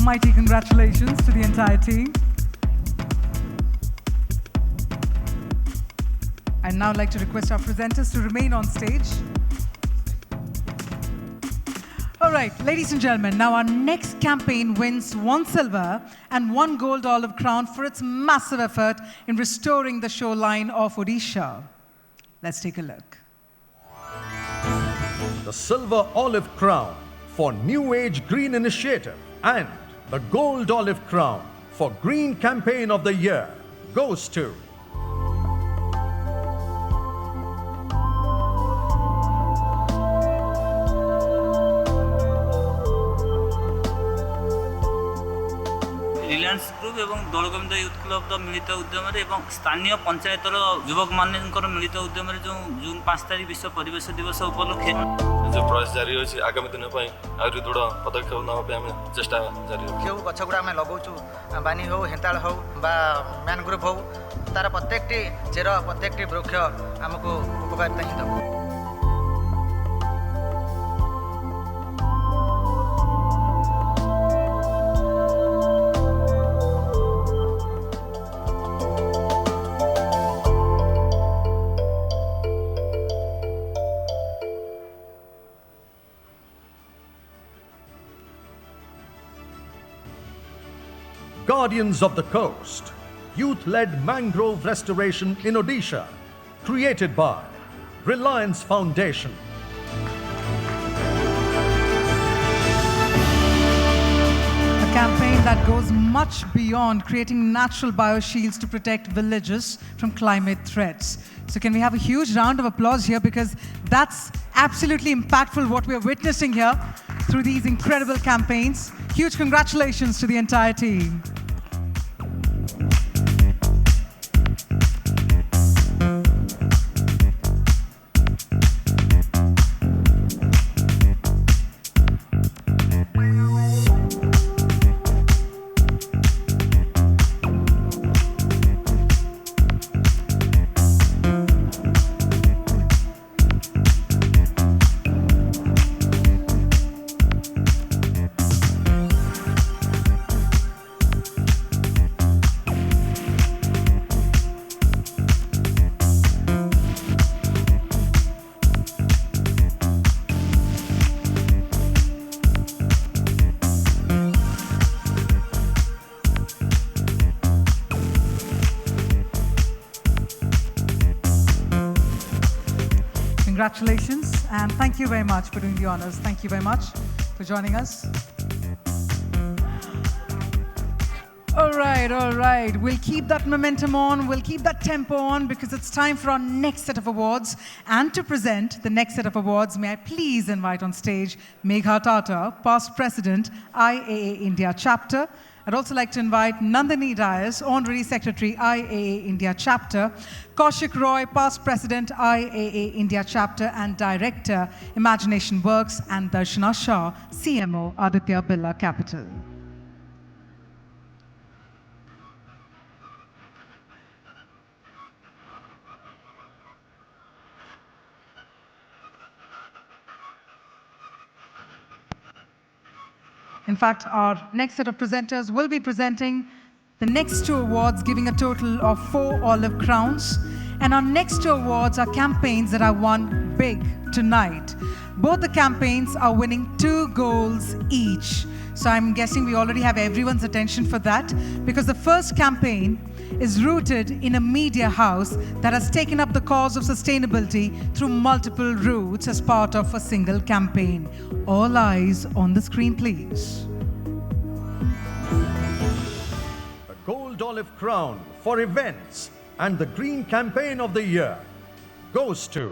S14: Mighty congratulations to the entire team. I'd now like to request our presenters to remain on stage. All right, ladies and gentlemen, now our next campaign wins 1 silver and 1 gold olive crown for its massive effort in restoring the shoreline of Odisha. Let's take a look.
S22: The Silver Olive Crown for New Age Green Initiative and the Gold Olive Crown for Green Campaign of the Year goes to
S4: Reliance group एवं दौलगोविंद youth club मिलित उद्यम स्थानीय पंचायतर युवक मान मिलित उद्यम जो जून 5 तारिख विश्व परिवेश दिवस उपलक्षे
S6: जो प्रयास जारी होछि आगामी दिन पई आउरी दृढ़ पदक्षेप नबा पे हम चेष्टा जारी हो
S7: जो गछगुड़ा आम लगाऊँ बानी हो हेन्ताल हो बा मैनग्रोव हो तार प्रत्येकटी चेर प्रत्येकटी वृक्ष आमको उपकारिता ही दब
S22: Guardians of the Coast, youth-led mangrove restoration in Odisha, created by Reliance Foundation.
S14: A campaign that goes much beyond creating natural bioshields to protect villages from climate threats. So can we have a huge round of applause here, because that's absolutely impactful what we're witnessing here through these incredible campaigns. Huge congratulations to the entire team. Congratulations, and thank you very much for doing the honors. Thank you very much for joining us. All right. We'll keep that momentum on. We'll keep that tempo on, because it's time for our next set of awards. And to present the next set of awards, may I please invite on stage Megha Tata, past president, IAA India chapter. I'd also like to invite Nandini Dias, Honorary Secretary, IAA India Chapter, Kaushik Roy, past President, IAA India Chapter and Director, Imagination Works, and Darshana Shah, CMO, Aditya Birla Capital. In fact, our next set of presenters will be presenting the next 2 awards, giving a total of 4 olive crowns. And our next 2 awards are campaigns that have won big tonight. Both the campaigns are winning 2 goals each. So I'm guessing we already have everyone's attention for that, because the first campaign is rooted in a media house that has taken up the cause of sustainability through multiple routes as part of a single campaign. All eyes on the screen, please.
S22: The Gold Olive Crown for events and the Green Campaign of the Year goes to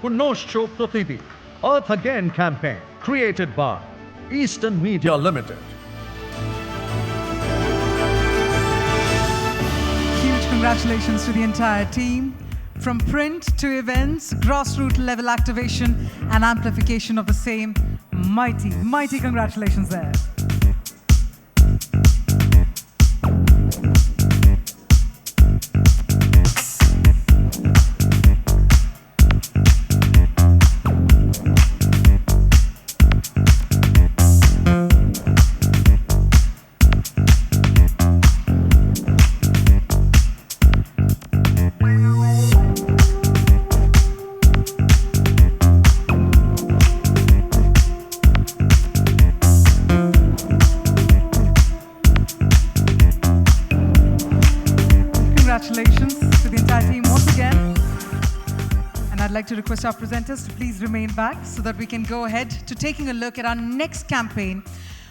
S22: Punascha Pruthibi Earth Again campaign, created by Eastern Media Ltd.
S14: Huge congratulations to the entire team. From print to events, grassroots level activation and amplification of the same. Mighty, mighty congratulations there. To request our presenters to please remain back so that we can go ahead to taking a look at our next campaign,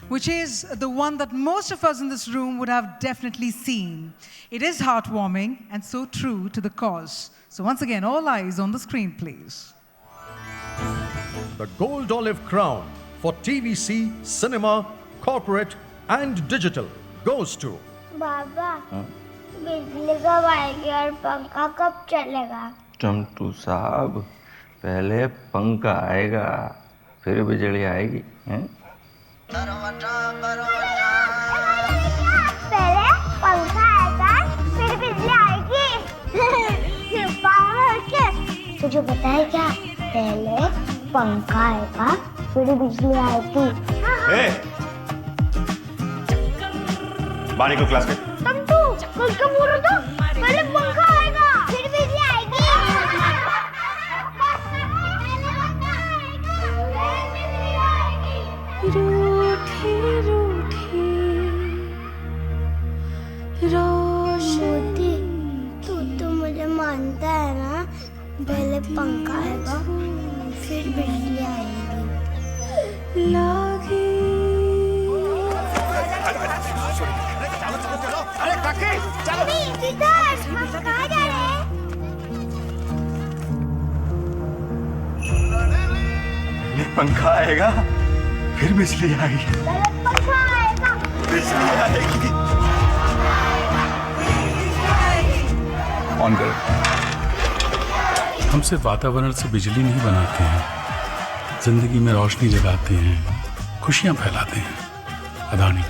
S14: which is the one that most of us in this room would have definitely seen. It is heartwarming and so true to the cause. So once again, all eyes on the screen, please.
S22: The Gold Olive Crown for TVC, cinema, corporate and digital goes to
S8: बाबा बिजली कब आएगी और पंखा कब चलेगा?
S9: चंटू साहब, पहले पंखा आएगा फिर बिजली आएगी हैं?
S8: तुझे पता है क्या, पहले पंखा आएगा फिर बिजली आएगी।
S10: बानी को क्लास में
S8: तुम तो कल क्या बोल रहे थे? पहले पंखा आएगा फिर बिजली आएगी।
S17: रूठी रूठी रोशनी,
S8: तू तो मुझे मानता है ना, पहले पंखा आएगा फिर बिजली आएगी।
S17: लागी
S2: अरे काके
S8: चलो किधर, हम कहाँ जा रहे हैं?
S10: पंखा आएगा फिर बिजली आएगी।
S8: पहले पंखा आएगा
S10: बिजली आएगी। ऑन करो।
S11: हम सिर्फ वातावरण से बिजली नहीं बनाते हैं, जिंदगी में रोशनी जगाते हैं, खुशियां फैलाते हैं। अदानी,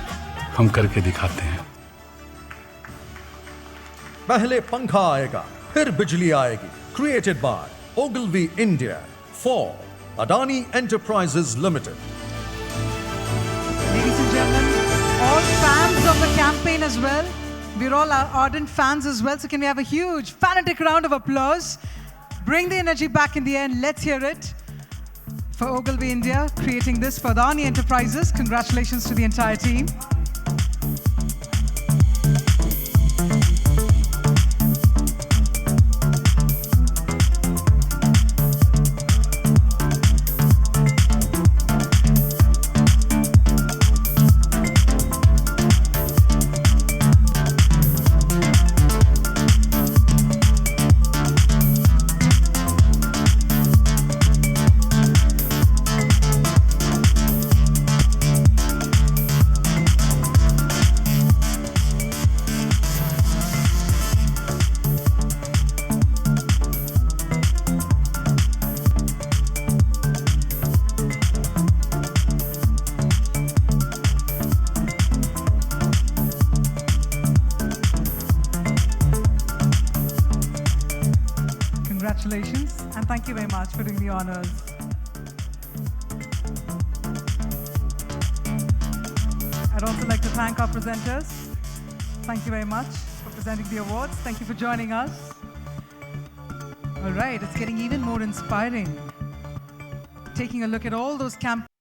S11: हम करके दिखाते हैं।
S22: पहले पंखा आएगा फिर बिजली आएगी. Created by Ogilvy India for Adani Enterprises Ltd.
S14: Ladies and gentlemen, all fans of the campaign as well. We're all ardent fans as well. So can we have a huge fanatic round of applause? Bring the energy back in the end. Let's hear it for Ogilvy India creating this for Adani Enterprises. Congratulations to the entire team. Congratulations, and thank you very much for doing the honors. I'd also like to thank our presenters. Thank you very much for presenting the awards. Thank you for joining us. All right, it's getting even more inspiring. Taking a look at all those campaigns.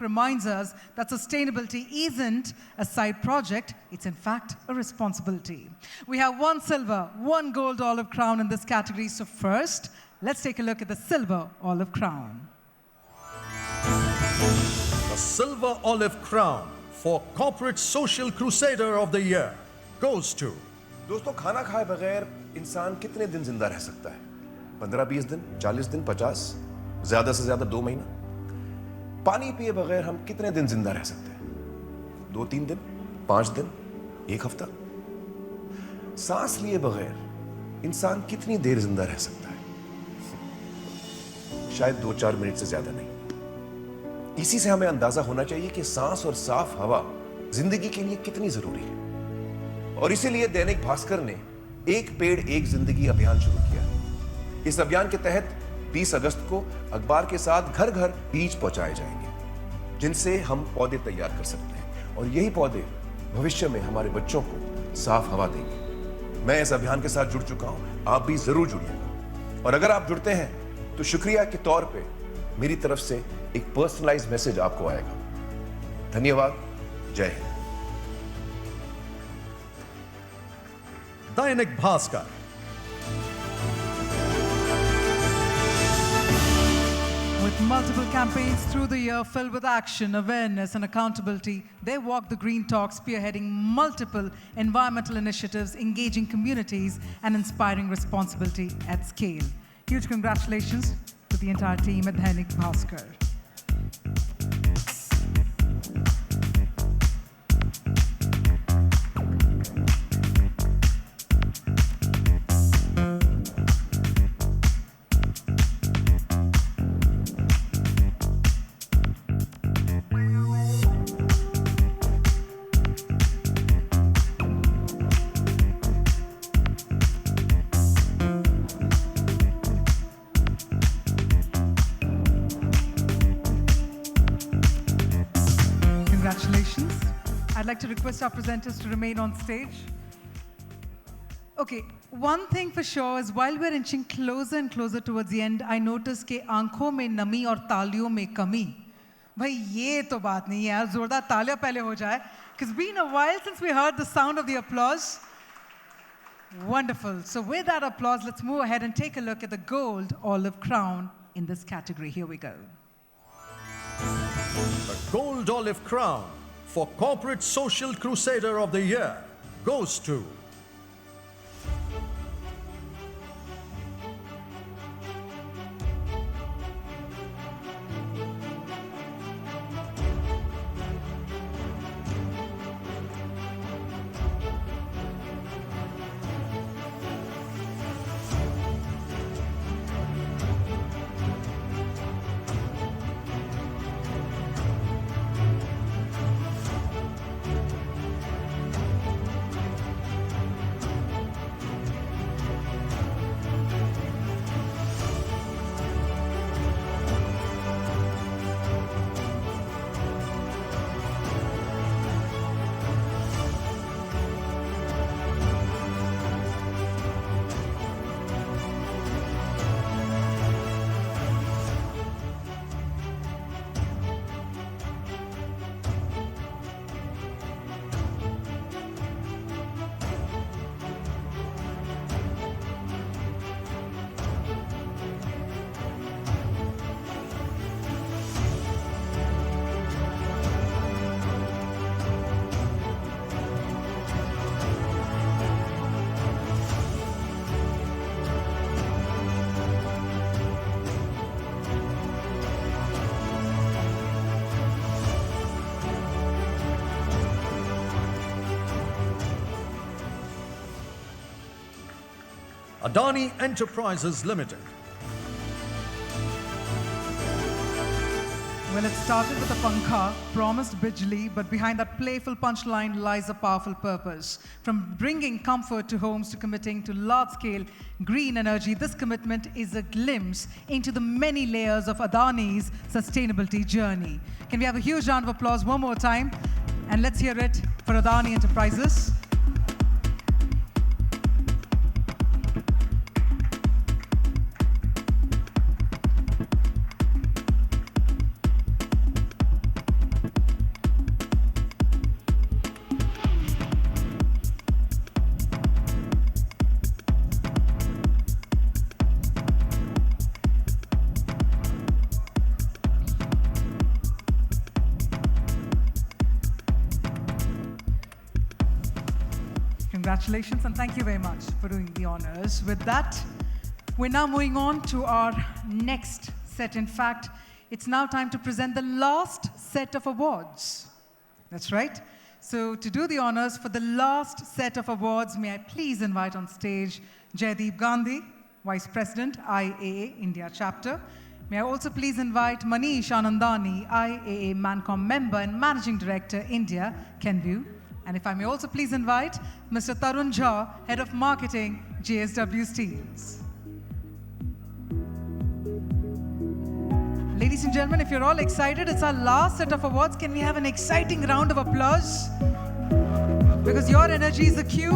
S14: Reminds us that sustainability isn't a side project, it's in fact a responsibility. We have 1 silver, 1 gold olive crown in this category. So first, let's take a look at the silver olive crown.
S22: The Silver Olive Crown for Corporate Social Crusader of the Year goes to...
S10: दोस्तों, खाना खाए बगैर इंसान कितने दिन जिंदा रह सकता है?
S3: 15-20 दिन, 40 दिन, 50, ज्यादा से ज्यादा 2 महीना। पानी पिए बगैर हम कितने दिन जिंदा रह सकते हैं? 2-3 दिन, 5 दिन, 1 हफ्ता। सांस लिए बगैर इंसान कितनी देर जिंदा रह सकता है? शायद 2-4 मिनट से ज्यादा नहीं। इसी से हमें अंदाजा होना चाहिए कि सांस और साफ हवा जिंदगी के लिए कितनी जरूरी है। और इसीलिए दैनिक भास्कर ने एक पेड़ एक जिंदगी अभियान शुरू किया। इस अभियान के तहत 20 अगस्त को अखबार के साथ घर घर बीज पहुंचाए जाएंगे, जिनसे हम पौधे तैयार कर सकते हैं और यही पौधे भविष्य में हमारे बच्चों को साफ हवा देंगे। मैं इस अभियान के साथ जुड़ चुका हूं, आप भी जरूर जुड़िएगा। और अगर आप जुड़ते हैं तो शुक्रिया के तौर पे मेरी तरफ से एक पर्सनलाइज्ड मैसेज आपको आएगा। धन्यवाद। जय Hind.
S22: Dainik Bhaskar.
S14: With multiple campaigns through the year filled with action, awareness and accountability, they walk the green talk, spearheading multiple environmental initiatives, engaging communities and inspiring responsibility at scale. Huge congratulations to the entire team at Dainik Bhaskar. Congratulations. I'd like to request our presenters to remain on stage. Okay, one thing for sure is while we're inching closer and closer towards the end, I noticed कि आंखों में नमी और तालियों में कमी. भाई ये तो बात नहीं है यार, जोरदार तालियां पहले हो जाए. It's been a while since we heard the sound of the applause. Wonderful. So with that applause, let's move ahead and take a look at the gold olive crown in this category. Here we go.
S22: The Gold Olive Crown for Corporate Social Crusader of the Year goes to Adani Enterprises Ltd.
S14: Well, it started with a pankha, promised Bijli, but behind that playful punchline lies a powerful purpose. From bringing comfort to homes to committing to large-scale green energy, this commitment is a glimpse into the many layers of Adani's sustainability journey. Can we have a huge round of applause one more time? And let's hear it for Adani Enterprises. Congratulations and thank you very much for doing the honors. With that, We're now moving on to our next set. In fact, it's now time to present the last set of awards. That's right. So to do the honors for the last set of awards, may I please invite on stage Jaideep Gandhi, Vice President, IAA India Chapter. May I also please invite Manish Anandani, IAA Mancom Member and Managing Director, India, Kenview. And if I may also please invite Mr. Tarun Jha, Head of Marketing, JSW Steels. Ladies and gentlemen, if you're all excited, it's our last set of awards. Can we have an exciting round of applause? Because your energy is the cue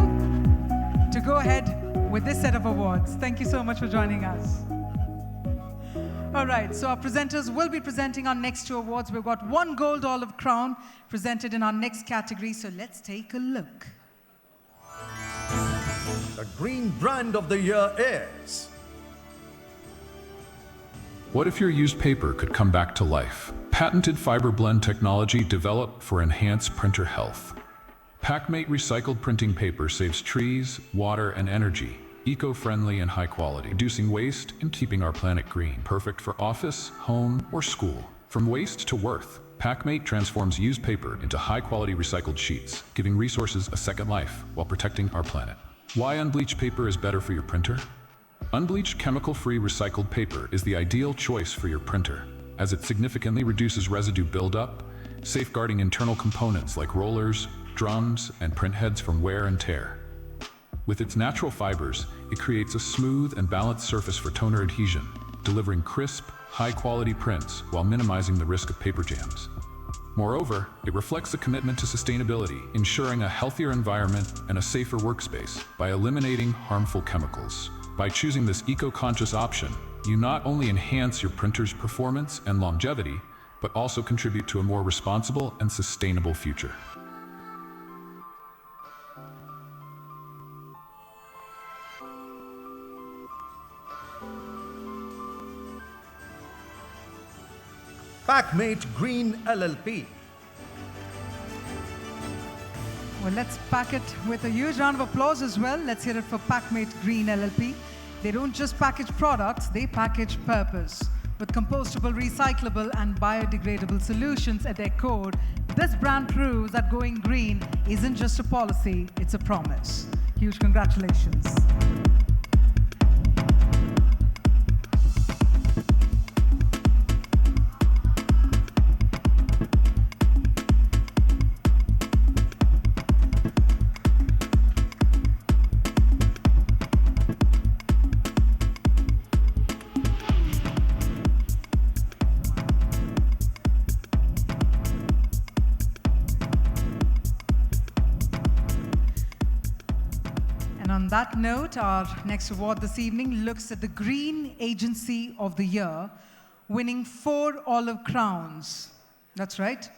S14: to go ahead with this set of awards. Thank you so much for joining us. All right, so our presenters will be presenting our next two awards. We've got one gold olive crown presented in our next category, so let's take a look.
S22: The Green Brand of the Year is...
S12: What if your used paper could come back to life? Patented fiber blend technology developed for enhanced printer health. Packmate recycled printing paper saves trees, water, and energy. Eco-friendly and high quality, reducing waste and keeping our planet green. Perfect for office, home, or school. From waste to worth, Packmate transforms used paper into high-quality recycled sheets, giving resources a second life while protecting our planet. Why unbleached paper is better for your printer? Unbleached chemical-free recycled paper is the ideal choice for your printer, as it significantly reduces residue buildup, safeguarding internal components like rollers, drums, and print heads from wear and tear. With its natural fibers, it creates a smooth and balanced surface for toner adhesion, delivering crisp, high-quality prints while minimizing the risk of paper jams. Moreover, it reflects a commitment to sustainability, ensuring a healthier environment and a safer workspace by eliminating harmful chemicals. By choosing this eco-conscious option, you not only enhance your printer's performance and longevity, but also contribute to a more responsible and sustainable future.
S22: Packmate Green LLP.
S14: Well, let's pack it with a huge round of applause as well. Let's hear it for Packmate Green LLP. They don't just package products, they package purpose. With compostable, recyclable, and biodegradable solutions at their core, this brand proves that going green isn't just a policy, it's a promise. Huge congratulations. On that note, our next award this evening looks at the Green Agency of the Year, winning 4 olive crowns. That's right.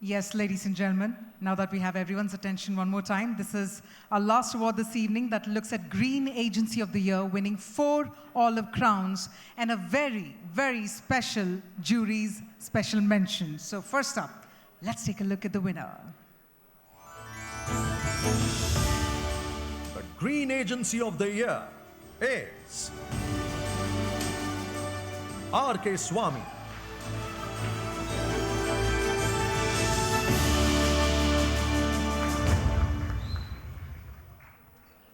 S14: Yes, ladies and gentlemen, now that we have everyone's attention one more time, this is our last award this evening that looks at Green Agency of the Year, winning 4 olive crowns and a very, very special jury's special mention. So first up, let's take a look at the winner.
S22: Green Agency of the Year is R.K. Swamy.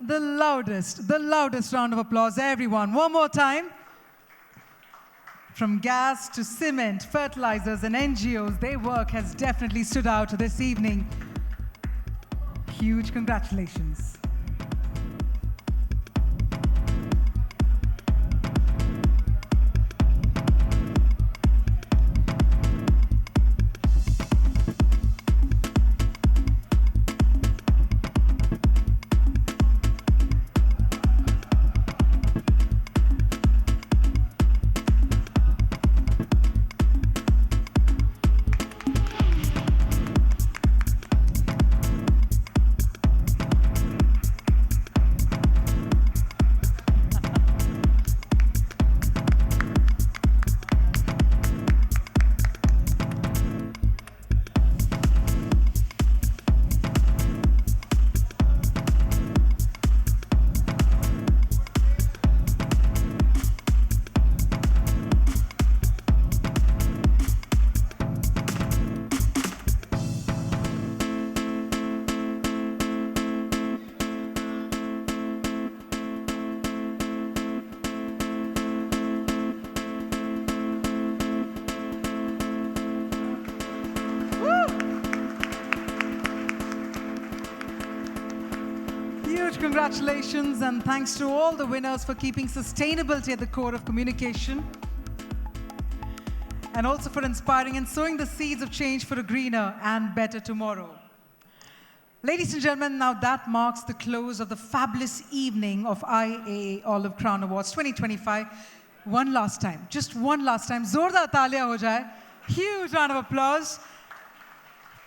S14: The loudest round of applause, everyone. One more time. From gas to cement, fertilizers, and NGOs, their work has definitely stood out this evening. Huge congratulations. Huge congratulations and thanks to all the winners for keeping sustainability at the core of communication. And also for inspiring and sowing the seeds of change for a greener and better tomorrow. Ladies and gentlemen, now that marks the close of the fabulous evening of IAA Olive Crown Awards 2025. One last time, just one last time. Zordar taaliyan ho jaye. Huge round of applause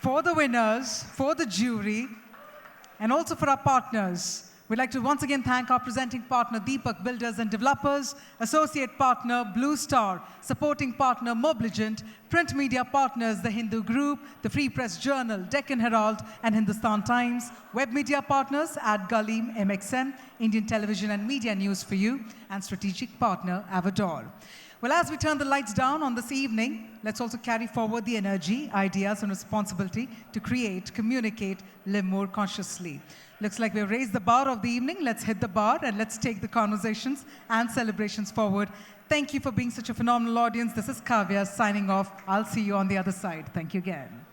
S14: for the winners, for the jury, and also for our partners. We'd like to once again thank our presenting partner, Deepak Builders and Developers, associate partner, Blue Star, supporting partner, Mobligent, print media partners, The Hindu Group, The Free Press Journal, Deccan Herald, and Hindustan Times, web media partners, Ad Galim, MXM, Indian Television and Media News for You, and strategic partner, Avador. Well, as we turn the lights down on this evening, let's also carry forward the energy, ideas, and responsibility to create, communicate, live more consciously. Looks like we've raised the bar of the evening. Let's hit the bar and let's take the conversations and celebrations forward. Thank you for being such a phenomenal audience. This is Kavya signing off. I'll see you on the other side. Thank you again.